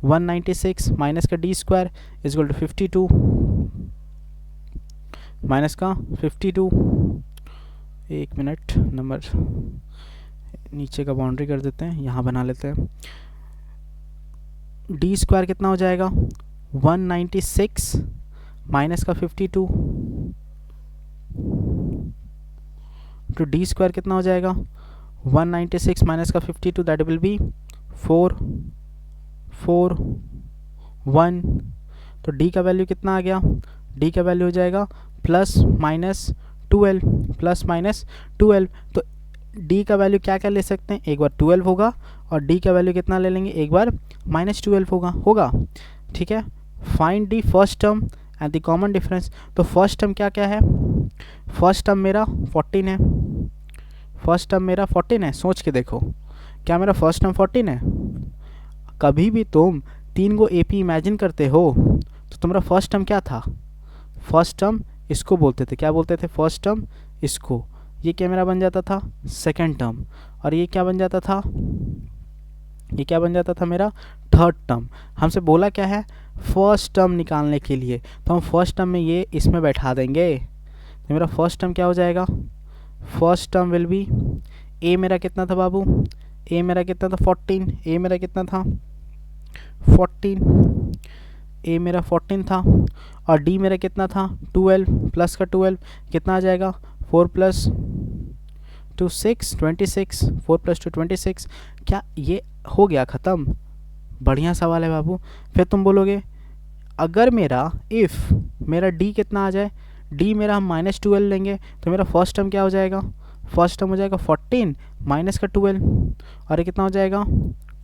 196 माइनस का D square is equal to 52 minus का 52। एक मिनट, नंबर नीचे का बाउंड्री कर देते हैं, यहाँ बना लेते हैं। D स्क्वायर कितना हो जाएगा 196 माइनस का 52 तो डी स्क्वायर कितना हो जाएगा 196 माइनस का 52 दैट विल बी 4 4 1। तो डी का वैल्यू कितना आ गया, डी का वैल्यू हो जाएगा प्लस माइनस 12। तो डी का वैल्यू क्या क्या ले सकते हैं, एक बार 12 होगा और डी का वैल्यू कितना ले लेंगे, एक बार -12 होगा। ठीक है, find the first term and the common difference. तो फर्स्ट टर्म क्या क्या है, फर्स्ट टर्म मेरा 14 है, फर्स्ट टर्म मेरा 14 है। सोच के देखो, क्या मेरा फर्स्ट टर्म 14 है? कभी भी तुम 3 को AP इमेजिन करते हो तो तुम्हारा फर्स्ट टर्म क्या था, फर्स्ट टर्म इसको बोलते थे, क्या बोलते थे, फर्स्ट टर्म इसको। ये क्या मेरा बन जाता था सेकंड टर्म, और ये क्या बन जाता था, ये क्या बन जाता था मेरा थर्ड टर्म। हमसे बोला क्या है, फर्स्ट टर्म निकालने के लिए, तो हम फर्स्ट टर्म में ये इसमें बैठा देंगे। तो मेरा फर्स्ट टर्म क्या हो जाएगा, फर्स्ट टर्म विल बी, ए मेरा कितना था बाबू, ए मेरा कितना था 14, ए मेरा कितना था 14, ए मेरा 14 था, और डी मेरा कितना था 12 प्लस का 12 कितना आ जाएगा 4 + 2 6 26, 4 + 2 26। क्या ये हो गया ख़त्म? बढ़िया सवाल है बाबू। फिर तुम बोलोगे अगर मेरा इफ़ मेरा डी कितना आ जाए, डी मेरा हम -12 लेंगे, तो मेरा फर्स्ट टर्म क्या हो जाएगा, फर्स्ट टर्म हो जाएगा 14 माइनस का 12, और ये कितना हो जाएगा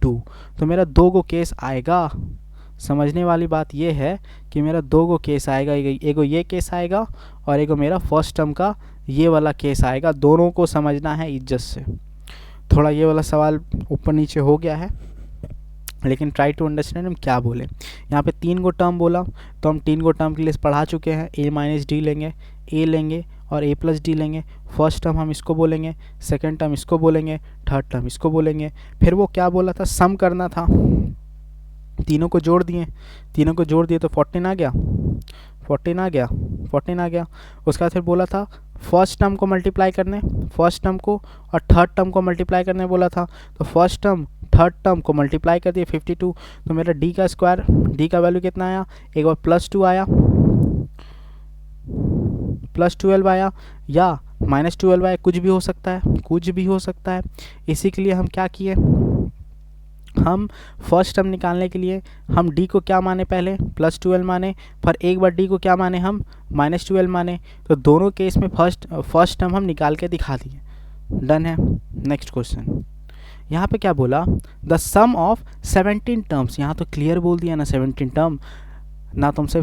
2। तो मेरा 2 गो केस आएगा। समझने वाली बात ये है कि मेरा 2 गो केस आएगा, एगो ये केस आएगा और एगो मेरा फर्स्ट टर्म का ये वाला केस आएगा। दोनों को समझना है इज्जत से। थोड़ा ये वाला सवाल ऊपर नीचे हो गया है, लेकिन ट्राई टू अंडरस्टैंड हम क्या बोले। यहाँ पे 3 गो टर्म बोला, तो हम 3 गो टर्म के लिए पढ़ा चुके हैं। a - d लेंगे, a लेंगे और a + d लेंगे। फर्स्ट टर्म हम इसको बोलेंगे, सेकंड टर्म इसको बोलेंगे, थर्ड टर्म इसको बोलेंगे। फिर वो क्या बोला था, सम करना था। तीनों को जोड़ दिए, तीनों को जोड़ दिए तो 14 आ गया, 14 आ गया, 14 आ गया। उसके बाद फिर बोला था फर्स्ट टर्म को मल्टीप्लाई करने, फर्स्ट टर्म को और थर्ड टर्म को मल्टीप्लाई करने बोला था। तो फर्स्ट टर्म थर्ड टर्म को मल्टीप्लाई कर दिए 52। तो मेरा डी का स्क्वायर, डी का वैल्यू कितना आया, एक बार +2 आया, +12 आया या -12 आया, कुछ भी हो सकता है, कुछ भी हो सकता है। इसी के लिए हम क्या किए, हम फर्स्ट टर्म निकालने के लिए हम डी को क्या माने, पहले +12 माने, पर एक बार डी को क्या माने, हम -12 माने। तो दोनों केस में फर्स्ट टर्म हम निकाल के दिखा दिए। डन है। नेक्स्ट क्वेश्चन, यहाँ पे क्या बोला, द सम ऑफ 17 टर्म्स। यहाँ तो क्लियर बोल दिया ना 17 टर्म, ना तुमसे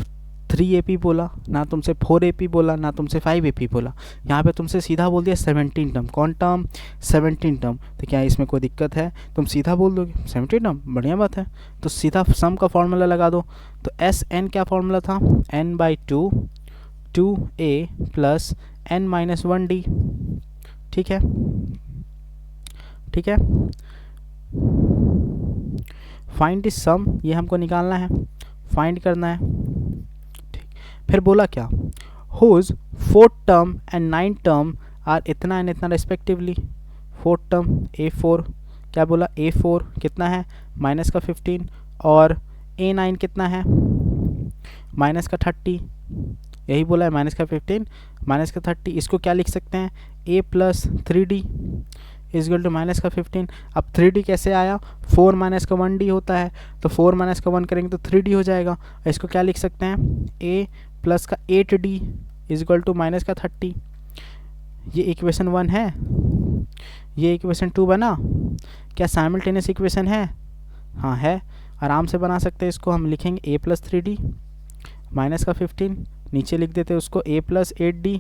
3 AP बोला, ना तुमसे 4 AP बोला, ना तुमसे 5 AP बोला। यहाँ पे तुमसे सीधा बोल दिया 17 टर्म। कौन टर्म, 17 टर्म। तो क्या इसमें कोई दिक्कत है, तुम सीधा बोल दोगे 17 टर्म, बढ़िया बात है। तो सीधा सम का फॉर्मूला लगा दो। तो SN क्या फॉर्मूला था, n/2 2a + n - 1d। ठीक है, ठीक है। फाइंड द सम, ये हमको निकालना है, फाइंड करना है। फिर बोला क्या, whose 4th term and 9th term are इतना एंड इतना रेस्पेक्टिवली। 4th टर्म A4, क्या बोला, A4 कितना है -15, और A9 कितना है -30। यही बोला है -15 -30। इसको क्या लिख सकते हैं, A + 3D = -15। अब 3D कैसे आया, 4 - 1D होता है, तो 4 - 1 करेंगे तो 3D हो जाएगा। इसको क्या लिख सकते हैं, A + 8D = -30। ये इक्वेशन 1 है, ये इक्वेशन 2 बना। क्या साइमल्टेनियस इक्वेशन है, हाँ है। आराम से बना सकते हैं इसको। हम लिखेंगे A + 3D -15, नीचे लिख देते हैं उसको A + 8D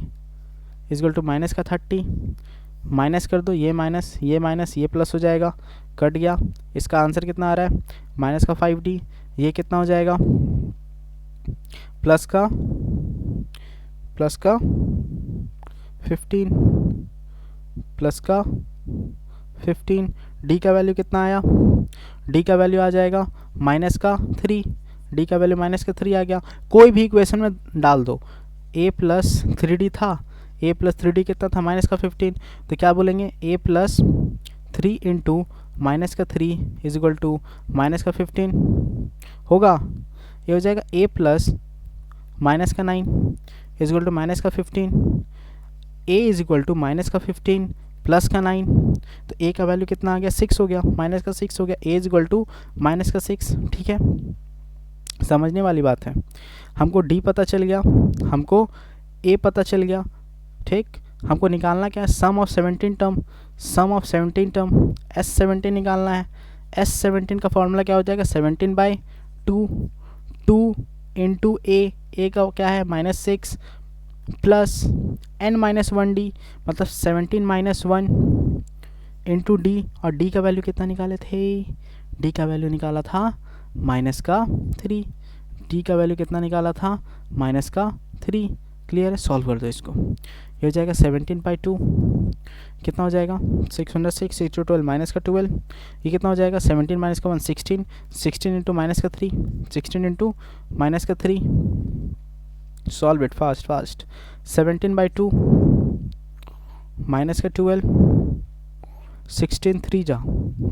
= -30। माइनस कर दो, ये माइनस ये प्लस हो जाएगा, कट गया। इसका आंसर कितना आ रहा है, -5D। ये कितना हो जाएगा, प्लस का 15 प्लस का 15। डी का वैल्यू कितना आया, डी का वैल्यू आ जाएगा -3। डी का वैल्यू -3 आ गया। कोई भी इक्वेशन में डाल दो। A + 3D था, A + 3D कितना था, -15। तो क्या बोलेंगे, A + 3 × -3 = -15 होगा। ये हो जाएगा A + -9 = -15। a is equal to minus का 15 प्लस का 9, तो a का वैल्यू कितना आ गया 6 हो गया, माइनस का 6 हो गया, a is equal to minus का 6। ठीक है, समझने वाली बात है। हमको d पता चल गया, हमको a पता चल गया। ठीक, हमको निकालना क्या है, sum of 17 term, sum of 17 term, S17 निकालना है। S17 का फॉर्मूला क्या हो जाएगा, 17/2, 2 इंटू a का क्या है -6 प्लस n-1d, मतलब 17-1 इंटू d, और d का वैल्यू कितना निकाले थे, d का वैल्यू निकाला था -3, d का वैल्यू कितना निकाला था -3। क्लियर है, सॉल्व कर दो इसको। ये हो जाएगा 17/2, कितना हो जाएगा 606, 6 माइनस का 12, ये कितना हो जाएगा 17 माइनस का 1 16, 16 इंटू माइनस का 3, 16 इंटू माइनस का 3, solve it fast fast. 17/2 minus का 12, 16 3 जा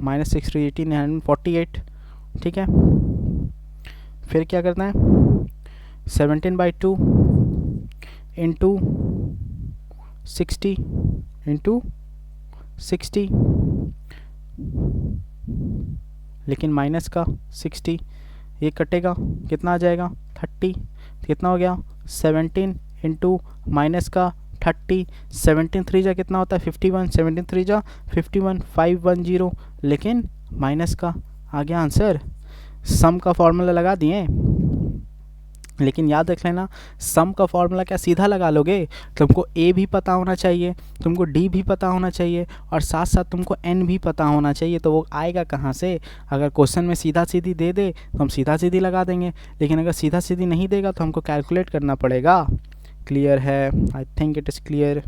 माइनस 6 3 18 148। ठीक है, फिर क्या करना है, 17/2 इंटू 60 इंटू 60, लेकिन माइनस का 60, ये कटेगा कितना आ जाएगा 30, कितना हो गया 17 इंटू माइनस का 30, 17 3 जा कितना होता है 51, 17 3 जा 51, 510, लेकिन माइनस का आ गया आंसर। सम का फॉर्मूला लगा दिए, लेकिन याद रख लेना सम का फॉर्मूला क्या सीधा लगा लोगे, तुमको a भी पता होना चाहिए, तुमको d भी पता होना चाहिए, और साथ साथ तुमको n भी पता होना चाहिए। तो वो आएगा कहाँ से, अगर क्वेश्चन में सीधा सीधी दे दे तो हम सीधा सीधी लगा देंगे, लेकिन अगर सीधा सीधी नहीं देगा तो हमको कैलकुलेट करना पड़ेगा। क्लियर है, I think it is clear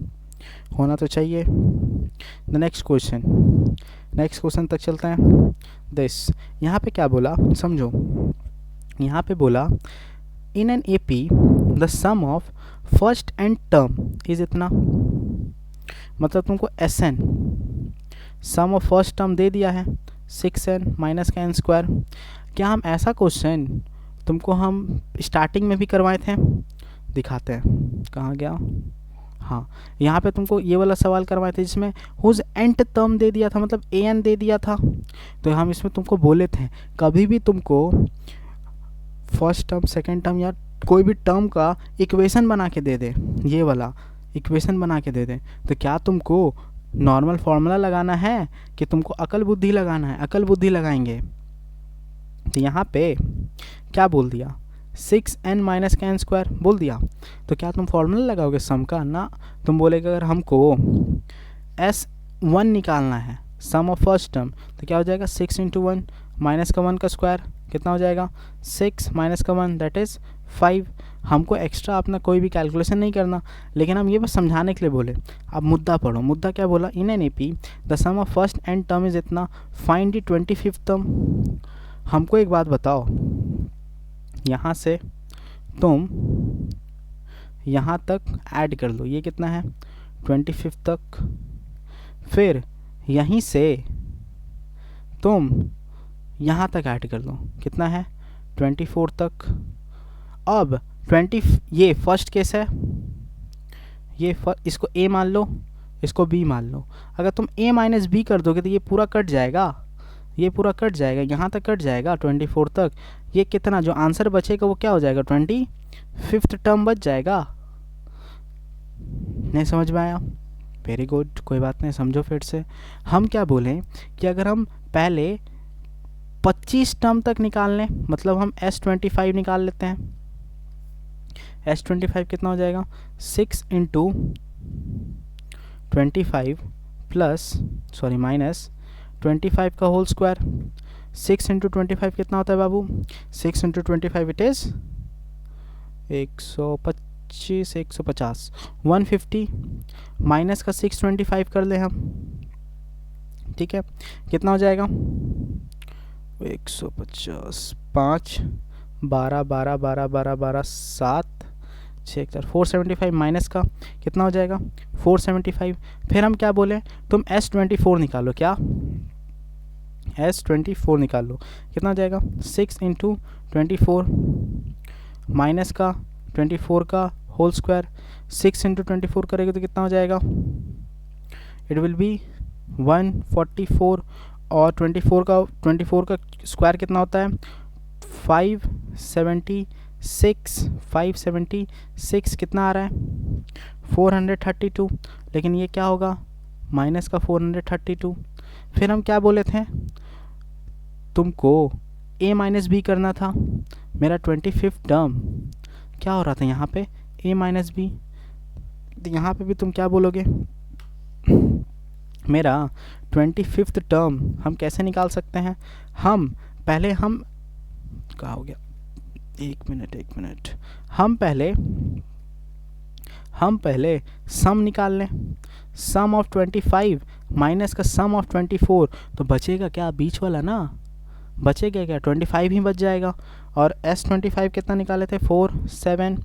होना तो चाहिए। द नेक्स्ट क्वेश्चन तक चलते हैं। दिस यहाँ पे क्या बोला समझो, यहाँ पे बोला in an AP the sum of first and term is इतना, मतलब तुमको SN sum of first term दे दिया है 6n माइनस का n²। क्या हम ऐसा क्वेश्चन तुमको हम स्टार्टिंग में भी करवाए थे, दिखाते हैं कहाँ गया, हाँ यहाँ पे तुमको ये वाला सवाल करवाए थे जिसमें हुज एंड टर्म दे दिया था, मतलब an दे दिया था। तो हम इसमें तुमको बोले थे कभी भी तुमको फर्स्ट टर्म सेकेंड टर्म या कोई भी टर्म का इक्वेशन बना के दे दे, ये वाला इक्वेशन बना के दे दे, तो क्या तुमको नॉर्मल फार्मूला लगाना है कि तुमको अकल बुद्धि लगाना है, अकल बुद्धि लगाएंगे। तो यहाँ पे क्या बोल दिया 6n माइनस का n² बोल दिया, तो क्या तुम फार्मूला लगाओगे सम का ना, तुम बोलेगे अगर हमको S1 निकालना है सम ऑफ फर्स्ट टर्म, तो क्या हो जाएगा 6 इंटू 1 माइनस का 1 का स्क्वायर, कितना हो जाएगा 6 माइनस का 1 दैट इज़ 5। हमको एक्स्ट्रा अपना कोई भी कैलकुलेशन नहीं करना, लेकिन हम ये बस समझाने के लिए बोले। अब मुद्दा पढ़ो, मुद्दा क्या बोला, in an AP the sum of first n term is इतना, फाइंड द 25th टर्म। हमको एक बात बताओ, यहाँ से तुम यहाँ तक ऐड कर लो, ये कितना है 25 तक, फिर यहीं से तुम यहाँ तक ऐड कर लो, कितना है 24 तक। अब 20 ये फर्स्ट केस है, ये इसको a मान लो, इसको b मान लो। अगर तुम a माइनस b कर दोगे तो ये पूरा कट जाएगा, ये पूरा कट जाएगा, यहाँ तक कट जाएगा 24 तक। ये कितना जो आंसर बचेगा वो क्या हो जाएगा 25th टर्म बच जाएगा। नहीं समझ में आया, वेरी गुड, कोई बात नहीं, समझो फिर से। हम क्या बोलें कि अगर हम पहले 25 टर्म तक निकाल लें, मतलब हम S25 निकाल लेते हैं। S25 कितना हो जाएगा 6 इंटू 25 प्लस सॉरी माइनस 25 का होल स्क्वायर। 6 इंटू 25 कितना होता है बाबू, 6 इंटू 25 इट इज़ 125 150 150 माइनस का 625 कर ले हम, ठीक है, कितना हो जाएगा 150 5 12 12 12 12 12 7 6 475 माइनस का कितना हो जाएगा 475। फिर हम क्या बोले, तुम S24 निकालो, क्या S24 निकाल लो, कितना हो जाएगा 6 इंटू 24 माइनस का 24 का होल स्क्वायर, 6 इंटू 24 करेंगे तो कितना हो जाएगा, इट विल बी 144, और 24 का स्क्वायर कितना होता है, 576 कितना आ रहा है, 432, लेकिन ये क्या होगा, माइनस का 432। फिर हम क्या बोले थे, तुमको a माइनस बी करना था, मेरा 25th टर्म क्या हो रहा था यहाँ पे, a माइनस बी, यहाँ पे भी तुम क्या बोलोगे, मेरा 25th टर्म हम कैसे निकाल सकते हैं, हम कहाँ हो गया, एक मिनट, हम पहले सम निकाल लें, सम ऑफ 25 माइनस का सम ऑफ 24, तो बचेगा क्या, बीच वाला ना, बचेगा क्या, 25 ही बच जाएगा। और S25 कितना निकाले थे, 4 7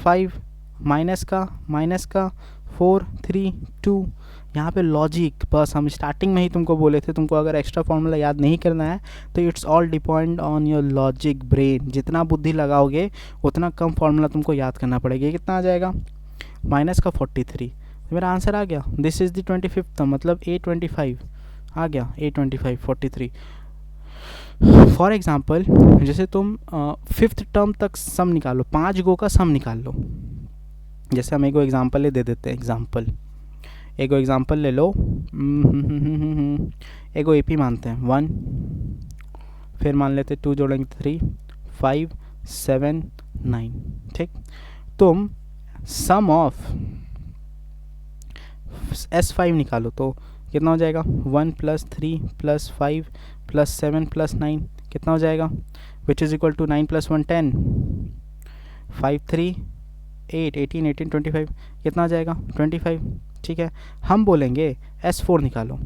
5, माइनस का 4 3 2। यहाँ पे लॉजिक, बस हम स्टार्टिंग में ही तुमको बोले थे, तुमको अगर एक्स्ट्रा फॉर्मूला याद नहीं करना है तो it's all depend on your logic brain, जितना बुद्धि लगाओगे उतना कम फॉर्मूला तुमको याद करना पड़ेगा। ये कितना आ जाएगा, माइनस का 43, तो मेरा आंसर आ गया, दिस इज़ द 25th मतलब A25 आ गया, A25 43। फॉर एग्ज़ाम्पल जैसे तुम 5th टर्म तक सम निकालो, 5 गो का सम निकाल लो, जैसे हम एक एग्जांपल दे देते हैं, एक एग्जांपल ले लो, एक AP मानते हैं 1, फिर मान लेते 2 जोड़ेंगे 3 5 7 9, ठीक। तुम सम ऑफ S5 निकालो तो कितना हो जाएगा, 1 + 3 + 5 + 7 + 9 कितना हो जाएगा, विच इज़ इक्वल टू 9 + 1 10, 5 3 8 18 18 25 कितना हो जाएगा, 25, ठीक है। हम बोलेंगे S4 निकालो,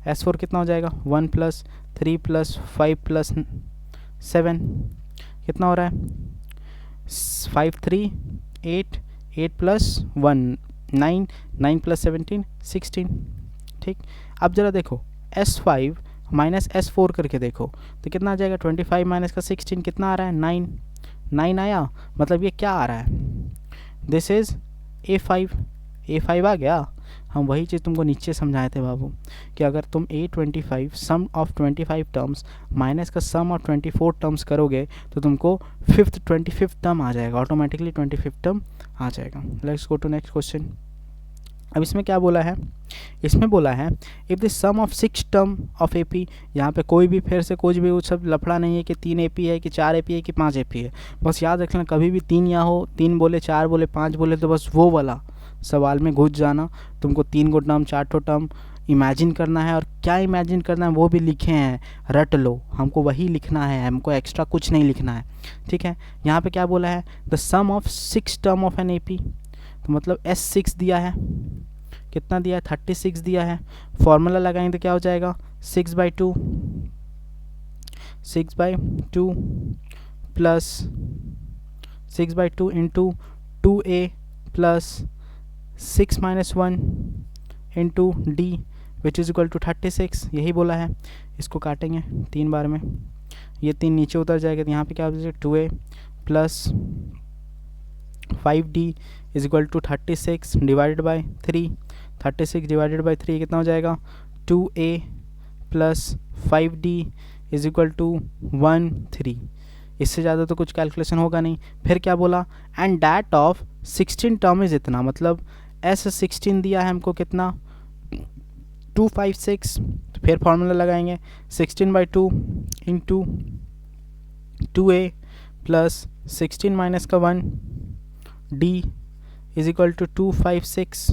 S4 कितना हो जाएगा, 1 + 3 + 5 + 7 कितना हो रहा है, 5 3 8 8 + 1 9 9 + 17 16, ठीक। अब ज़रा देखो S5 माइनस S4 करके देखो तो कितना आ जाएगा, 25 माइनस का 16 कितना आ रहा है, 9 आया, मतलब ये क्या आ रहा है, दिस इज़ A5 आ गया। हम वही चीज़ तुमको नीचे समझाए थे बाबू, कि अगर तुम A25 some of 25 terms minus का सम ऑफ 24 टर्म्स करोगे तो तुमको 25th टर्म आ जाएगा, ऑटोमेटिकली 25th टर्म आ जाएगा। Let's go to next question. अब इसमें क्या बोला है, इसमें बोला है if the sum of 6 term of AP, यहाँ पे कोई भी फिर से कुछ भी वो सब लफड़ा नहीं है कि 3 AP है कि 4 AP है कि 5 AP है, बस याद रखना कभी भी 3 या हो, 3 बोले 4 बोले 5 बोले तो बस वो वाला सवाल में घुस जाना। तुमको 3 गो टर्म 4 ठो टर्म इमेजिन करना है, और क्या इमेजिन करना है वो भी लिखे हैं, रट लो, हमको वही लिखना है, हमको एक्स्ट्रा कुछ नहीं लिखना है, ठीक है। यहाँ पे क्या बोला है, the sum of 6 term of an AP, तो मतलब S6 दिया है, कितना दिया है, 36 दिया है। फॉर्मूला लगाएंगे तो क्या हो जाएगा, 6/2 plus 6/2 into 2A plus 6 - 1 into D which is equal to 36, यही बोला है। इसको काटेंगे 3 बार में, ये 3 नीचे उतर जाएगा, तो यहाँ पे क्या हो जाएगा, 2A plus 5D is equal to 36 divided by 3, 36 divided by 3 कितना हो जाएगा, 2A plus 5D is equal to 13। इससे ज़्यादा तो कुछ कैलकुलेशन होगा नहीं। फिर क्या बोला, and that of 16 term is इतना, मतलब S16 दिया है हमको कितना, 256। तो फिर फॉर्मूला लगाएंगे 16/2 इंटू 2A प्लस 16 माइनस का 1 D इज इक्वल टू 256,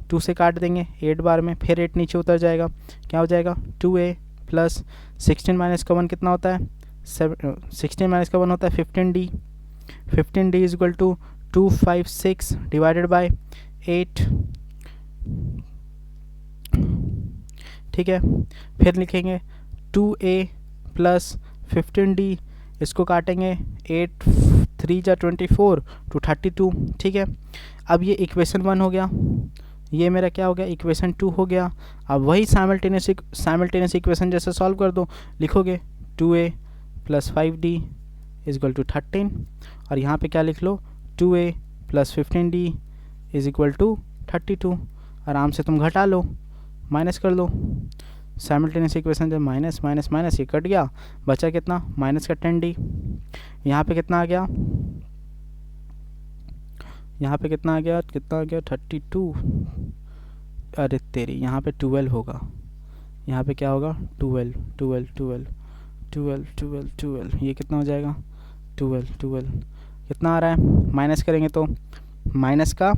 2 से काट देंगे 8 बार में, फिर 8 नीचे उतर जाएगा, क्या हो जाएगा, 2A प्लस 16 माइनस का 1 कितना होता है, 16 माइनस का 1 होता है 15D, 15D is equal to 256 divided by 8, ठीक है। फिर लिखेंगे 2A प्लस 15D, इसको काटेंगे 8 3 जा 24 टू 32, ठीक है। अब ये इक्वेशन 1 हो गया, ये मेरा क्या हो गया, इक्वेशन 2 हो गया। अब वही साइमल्टेनियस इक्वेशन जैसे सॉल्व कर दो, लिखोगे 2A plus 5D is equal to 13, और यहाँ पे क्या लिख लो, 2A plus 15d is equal to 32। आराम से तुम घटा लो, माइनस कर लो। साइमल्टेनियस इक्वेशन जब माइनस माइनस माइनस ये कट गया, बचा कितना, माइनस का 10d। यहाँ पे कितना आ गया, यहाँ पे कितना आ गया, 32। अरे तेरी, यहाँ पे 12 होगा, यहाँ पे क्या होगा, 12 12 12 12 12 12, ये कितना हो जाएगा, 12 12, कितना आ रहा है, माइनस करेंगे तो माइनस का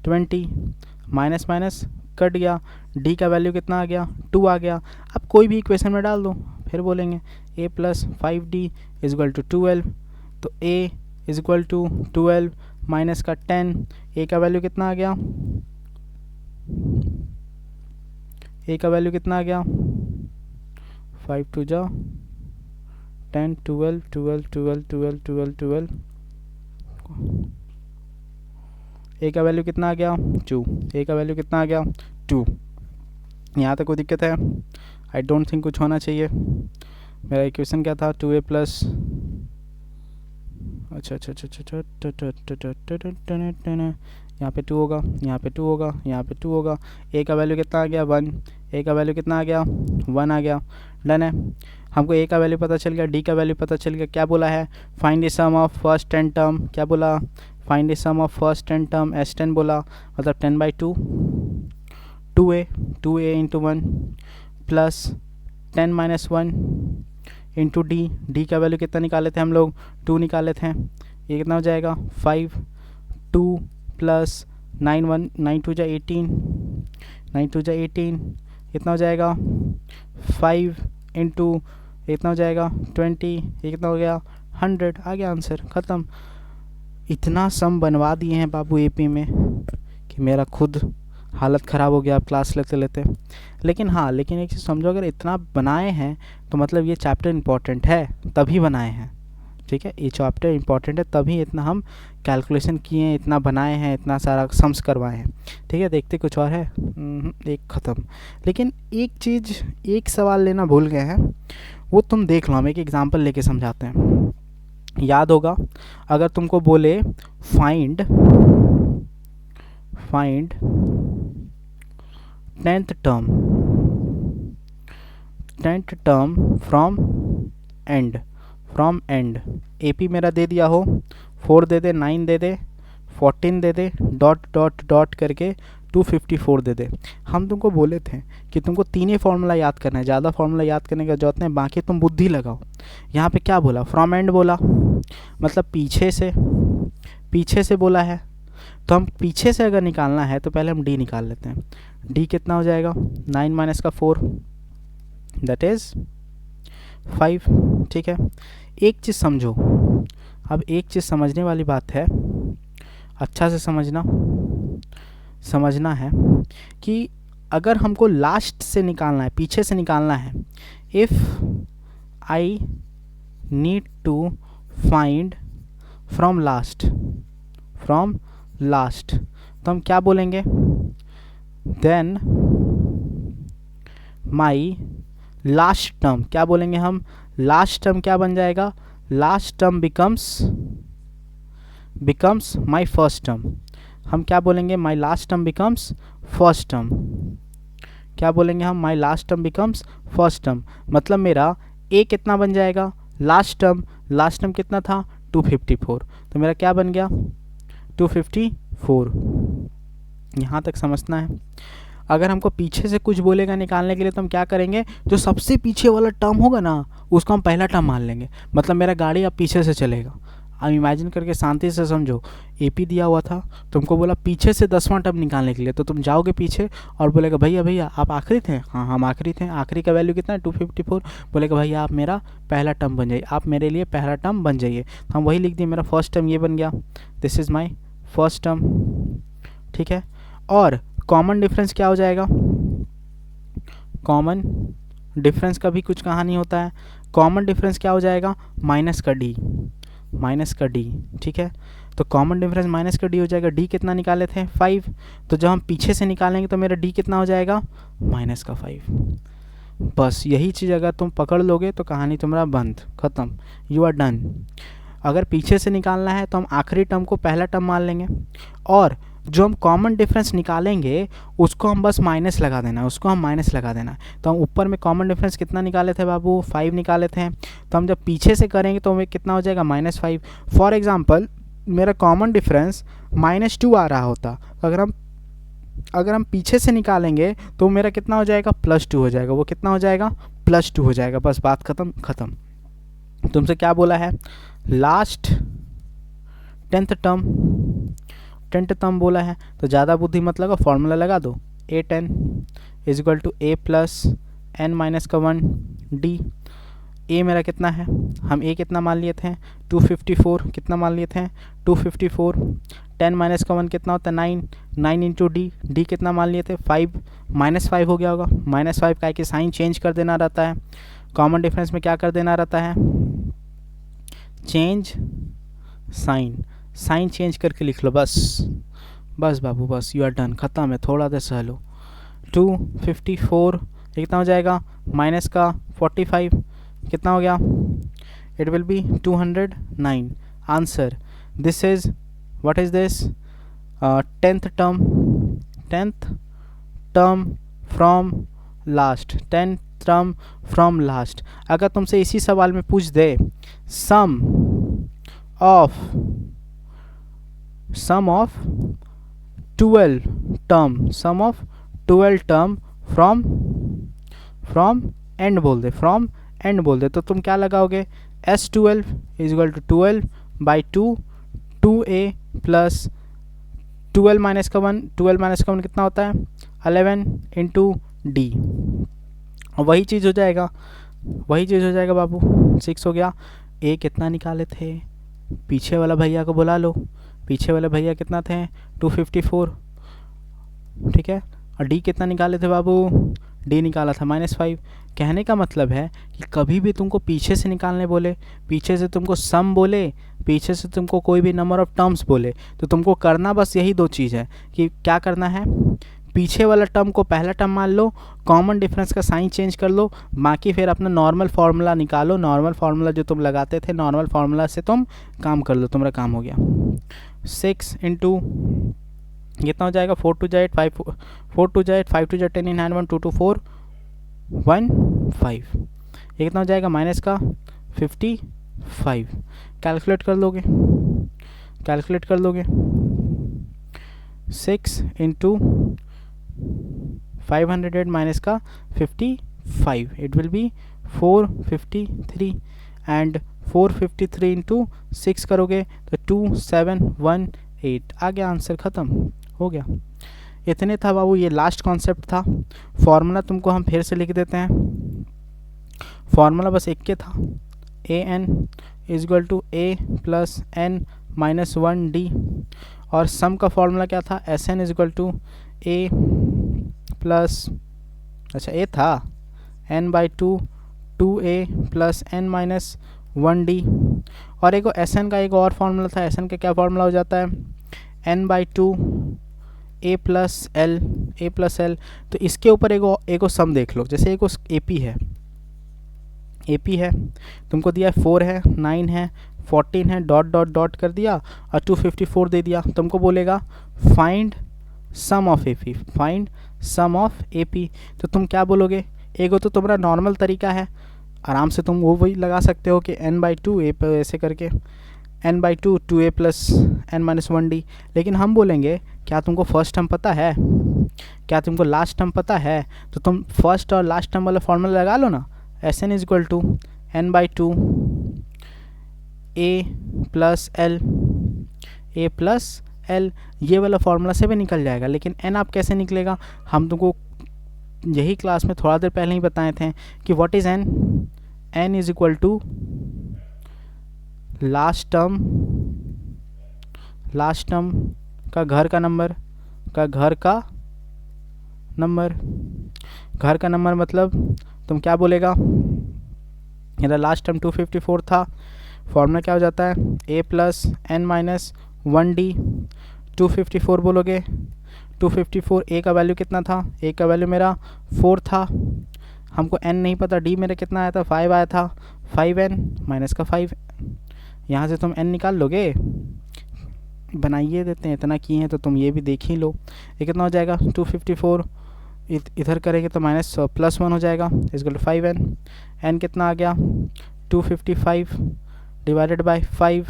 20, माइनस माइनस कट गया, डी का वैल्यू कितना आ गया, 2 आ गया। अब कोई भी इक्वेशन में डाल दो, फिर बोलेंगे a plus 5d is equal to 12, तो a is equal to 12 minus का 10, a का वैल्यू कितना आ गया, a का वैल्यू कितना आ गया, 5 2 जा 10 12 12 12 12 12 12, a का वैल्यू कितना आ गया, 2, a का वैल्यू कितना आ गया, 2। यहाँ तक कोई दिक्कत है, आई डोंट थिंक कुछ होना चाहिए। मेरा इक्वेशन क्या था, 2a प्लस, अच्छा, यहाँ पे 2 होगा, यहाँ पे 2 होगा, यहाँ पे 2 होगा। a का वैल्यू कितना आ गया, 1, a का वैल्यू कितना आ गया, 1 आ गया। डन है, हमको a का वैल्यू पता चल गया, d का वैल्यू पता चल गया। क्या बोला है, find the sum of first 10 term, क्या बोला, find the sum of first 10 term, S10 बोला, मतलब 10/2, 2a into 1 plus 10 - 1 into D का वैल्यू कितना निकाले थे हम लोग, 2 निकाले थे। ये कितना हो जाएगा, 5, 2 प्लस 9 2 जा 18, 9 2 जा 18, कितना हो जाएगा, 5 इंटू कितना हो जाएगा 20, ये कितना हो गया 100, आ गया आंसर, ख़त्म। इतना सम बनवा दिए हैं बाबू एपी में कि मेरा खुद हालत ख़राब हो गया क्लास लेते लेते। लेकिन हाँ, लेकिन एक चीज़ समझो, अगर इतना बनाए हैं तो मतलब ये चैप्टर इम्पॉर्टेंट है, तभी बनाए हैं, ठीक है। ये चैप्टर इम्पॉर्टेंट है तभी इतना हम कैलकुलेशन किए हैं, इतना बनाए हैं, इतना सारा सम्स करवाए हैं, ठीक है। देखते कुछ और है, एक ख़त्म। लेकिन एक चीज़, एक सवाल लेना भूल गए हैं, वो तुम देख लो, हम एक एग्जाम्पल लेके समझाते हैं। याद होगा, अगर तुमको बोले find 10th term from and, AP मेरा दे दिया हो, 4 दे दे, 9 दे दे, 14 दे दे, डॉट डॉट डॉट करके 254 दे दे। हम तुमको बोले थे कि तुमको 3 ही फार्मूला याद करना है, ज़्यादा फार्मूला याद करने का जरूरत नहीं, बाकी तुम बुद्धि लगाओ। यहाँ पे क्या बोला, फ्रॉम एंड बोला, मतलब पीछे से बोला है, तो हम पीछे से अगर निकालना है तो पहले हम डी निकाल लेते हैं। डी कितना हो जाएगा, 9 - 4 दैट इज़ 5, ठीक है। एक चीज़ समझो, अब एक चीज़ समझने वाली बात है, अच्छा से समझना है कि अगर हमको लास्ट से निकालना है, पीछे से निकालना है, if I need to find from last, तो हम क्या बोलेंगे, देन माई लास्ट टर्म, क्या बोलेंगे हम, लास्ट टर्म क्या बन जाएगा, last term becomes my first term. हम क्या बोलेंगे, my last term becomes first term, क्या बोलेंगे हम, my last term becomes first term, मतलब मेरा ए कितना बन जाएगा, लास्ट टर्म कितना था, 254, तो मेरा क्या बन गया, 254। यहाँ तक समझना है। अगर हमको पीछे से कुछ बोलेगा निकालने के लिए तो हम क्या करेंगे, जो सबसे पीछे वाला टर्म होगा ना उसको हम पहला टर्म मान लेंगे, मतलब मेरा गाड़ी अब पीछे से चलेगा। अब इमेजिन करके शांति से समझो, एपी दिया हुआ था, तुमको बोला पीछे से 10वां टर्म निकालने के लिए, तो तुम जाओगे पीछे और बोलेगा भैया आप आखिरी थे, हाँ हम आखिरी थे, आखिरी का वैल्यू कितना है 254, बोलेगा भैया आप मेरा पहला टर्म बन जाइए, आप मेरे लिए पहला टर्म बन जाइए। हम वही लिख दिए, मेरा फर्स्ट टर्म ये बन गया, this is my first term, ठीक है। और कॉमन डिफरेंस क्या हो जाएगा, कॉमन डिफरेंस का भी कुछ कहानी होता है। कॉमन डिफरेंस क्या हो जाएगा, माइनस का डी, ठीक है। तो कॉमन डिफरेंस माइनस का डी हो जाएगा। डी कितना निकाले थे, 5, तो जब हम पीछे से निकालेंगे तो मेरा डी कितना हो जाएगा, माइनस का 5। बस यही चीज़ अगर तुम पकड़ लोगे तो कहानी तुम्हारा बंद, ख़त्म, यू आर डन। अगर पीछे से निकालना है तो हम आखिरी टर्म को पहला टर्म मान लेंगे, और जो हम कॉमन डिफरेंस निकालेंगे उसको हम बस माइनस लगा देना है, उसको हम माइनस लगा देना है। तो हम ऊपर में कॉमन डिफरेंस कितना निकाले थे बाबू, 5 निकाले थे। तो हम जब पीछे से करेंगे तो हमें कितना हो जाएगा, -5। फॉर एग्जांपल मेरा कॉमन डिफरेंस -2 आ रहा होता, अगर हम पीछे से निकालेंगे तो मेरा कितना हो जाएगा, +2 हो जाएगा। वो कितना हो जाएगा, +2 हो जाएगा। बस बात खत्म। तुमसे क्या बोला है, लास्ट 10th टर्म बोला है, तो ज़्यादा बुद्धि मत लगा, फॉर्मूला लगा दो। a10 = a + n-1 d। a मेरा कितना है, हम a कितना मान लिए थे, 254। कितना मान लिए थे, 254। 10 - 1 कितना होता है, 9 इंटू d कितना मान लिए थे, 5। -5 हो गया होगा। -5 का कि साइन चेंज कर देना रहता है, कॉमन डिफरेंस में क्या कर देना रहता है, चेंज साइन चेंज करके लिख लो। बस बाबू बस, यू आर डन, ख़त्म है। थोड़ा देर सह लो। 254 कितना हो जाएगा, माइनस का 45 कितना हो गया, it will B 209। Answer, this is, what is this, 10th term from last, 10th term from last. अगर तुमसे इसी सवाल में पूछ दे सम ऑफ 12 टर्म फ्रॉम एंड बोल दे, तो तुम क्या लगाओगे, S12 = 12/2 2a + 12 - 1 कितना होता है, 11 इंटू d। वही चीज़ हो जाएगा बाबू, 6 हो गया। a कितना निकाले थे, पीछे वाला भैया को बुला लो, पीछे वाले भैया कितना थे, 254, ठीक है। और d कितना निकाले थे बाबू, d निकाला था -5। कहने का मतलब है कि कभी भी तुमको पीछे से निकालने बोले, पीछे से तुमको सम बोले, पीछे से तुमको कोई भी नंबर ऑफ टर्म्स बोले, तो तुमको करना बस यही 2 चीज़ है कि क्या करना है, पीछे वाला टर्म को पहला टर्म मान लो, कॉमन डिफरेंस का साइन चेंज कर लो, बाकी फिर अपना नॉर्मल फार्मूला निकालो। नॉर्मल फार्मूला जो तुम लगाते थे, नॉर्मल फार्मूला से तुम काम कर लो, तुम्हारा काम हो गया। 6 इंटू कितना हो जाएगा, 4 2 8 5 4 2 8 5 2 10 9 1 2 2 4 1 5। ये कितना हो जाएगा, माइनस का 55। कैलकुलेट कर लोगे 6 इंटू 508 माइनस का 55, it will B 453। And 453 into 6 करोगे तो 2718 आ गया। आंसर ख़त्म हो गया। इतने था बाबू, ये लास्ट कॉन्सेप्ट था। फॉर्मूला तुमको हम फिर से लिख देते हैं। फॉर्मूला बस एक के था, an = a + n-1 d। और सम का फॉर्मूला क्या था, Sn = a प्लस, अच्छा a था n/2 2a + n-1 d। और एक Sn का एक और फॉर्मूला था, Sn का क्या फॉर्मूला हो जाता है, n/2 a + l। तो इसके ऊपर एक सम देख लो, जैसे एक AP है, तुमको दिया है 4 है 9 है 14 है, डॉट कर दिया और 254 दे दिया। तुमको बोलेगा फाइंड सम ऑफ AP। तो तुम क्या बोलोगे, एगो तो तुम्हारा नॉर्मल तरीका है, आराम से तुम वो वही लगा सकते हो कि n/2 a पर ऐसे करके n/2 2a + n-1 d। लेकिन हम बोलेंगे क्या तुमको फर्स्ट टर्म पता है, क्या तुमको लास्ट टर्म पता है, तो तुम फर्स्ट और लास्ट टर्म वाला फॉर्मूला लगा लो ना। Sn = n/2 a + l। ये वाला फॉर्मूला से भी निकल जाएगा, लेकिन n आप कैसे निकलेगा, हम तुमको यही क्लास में थोड़ा देर पहले ही बताए थे कि what is n = last term का घर का नंबर मतलब तुम क्या बोलेगा, मेरा लास्ट टर्म 254 था, फॉर्मूला क्या हो जाता है a + n-1 d। 254 बोलोगे, 254 a का वैल्यू कितना था, a का वैल्यू मेरा 4 था, हमको n नहीं पता, d मेरा कितना आया था 5 आया था, 5n - का 5 यहाँ से तुम n निकाल लोगे, बनाइए देते हैं, इतना किए हैं तो तुम ये भी देख ही लो। ये कितना हो जाएगा 254, इधर करेंगे तो माइनस प्लस 1 हो जाएगा, is equal to 5n। n कितना आ गया 255 divided by 5,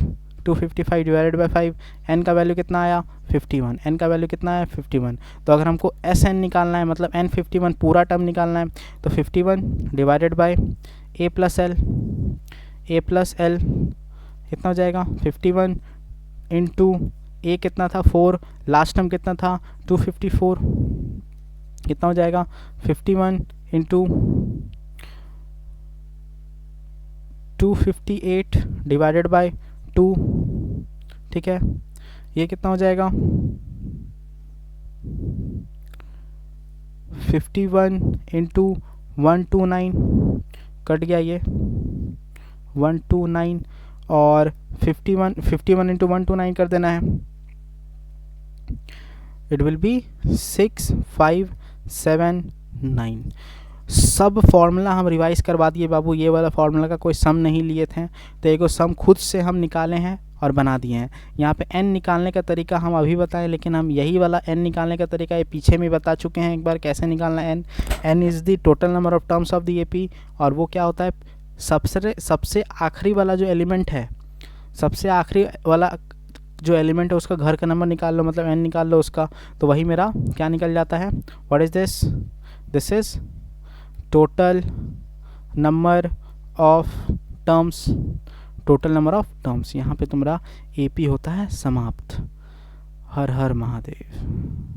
255 divided by 5, n का वैल्यू कितना आया 51, n का वैल्यू कितना आया 51। तो अगर हमको Sn निकालना है, मतलब n 51 पूरा टर्म निकालना है, तो 51 divided by a plus L, कितना हो जाएगा 51 इंटू a कितना था 4, लास्ट टर्म कितना था 254, कितना हो जाएगा 51 इंटू 258 डिवाइडेड बाय 2, ठीक है। ये कितना हो जाएगा 51 इंटू 129, कट गया ये 129, और 51 इंटू 129 कर देना है, इट विल बी 6579। सब फॉर्मूला हम रिवाइज करवा दिए बाबू, ये वाला फॉर्मूला का कोई सम नहीं लिए थे, तो एक सम खुद से हम निकाले हैं और बना दिए हैं। यहाँ पे n निकालने का तरीका हम अभी बताएं, लेकिन हम यही वाला n निकालने का तरीका ये पीछे में बता चुके हैं एक बार कैसे निकालना है। n is the total number of terms of the AP, और वो क्या होता है सबसे आखिरी वाला जो एलिमेंट है, सबसे आखिरी वाला जो एलिमेंट है उसका घर का नंबर निकाल लो, मतलब n निकाल लो उसका, तो वही मेरा क्या निकल जाता है। What is this, this is total number of terms, total number of terms. यहाँ पे तुम्हारा AP होता है समाप्त। हर हर महादेव।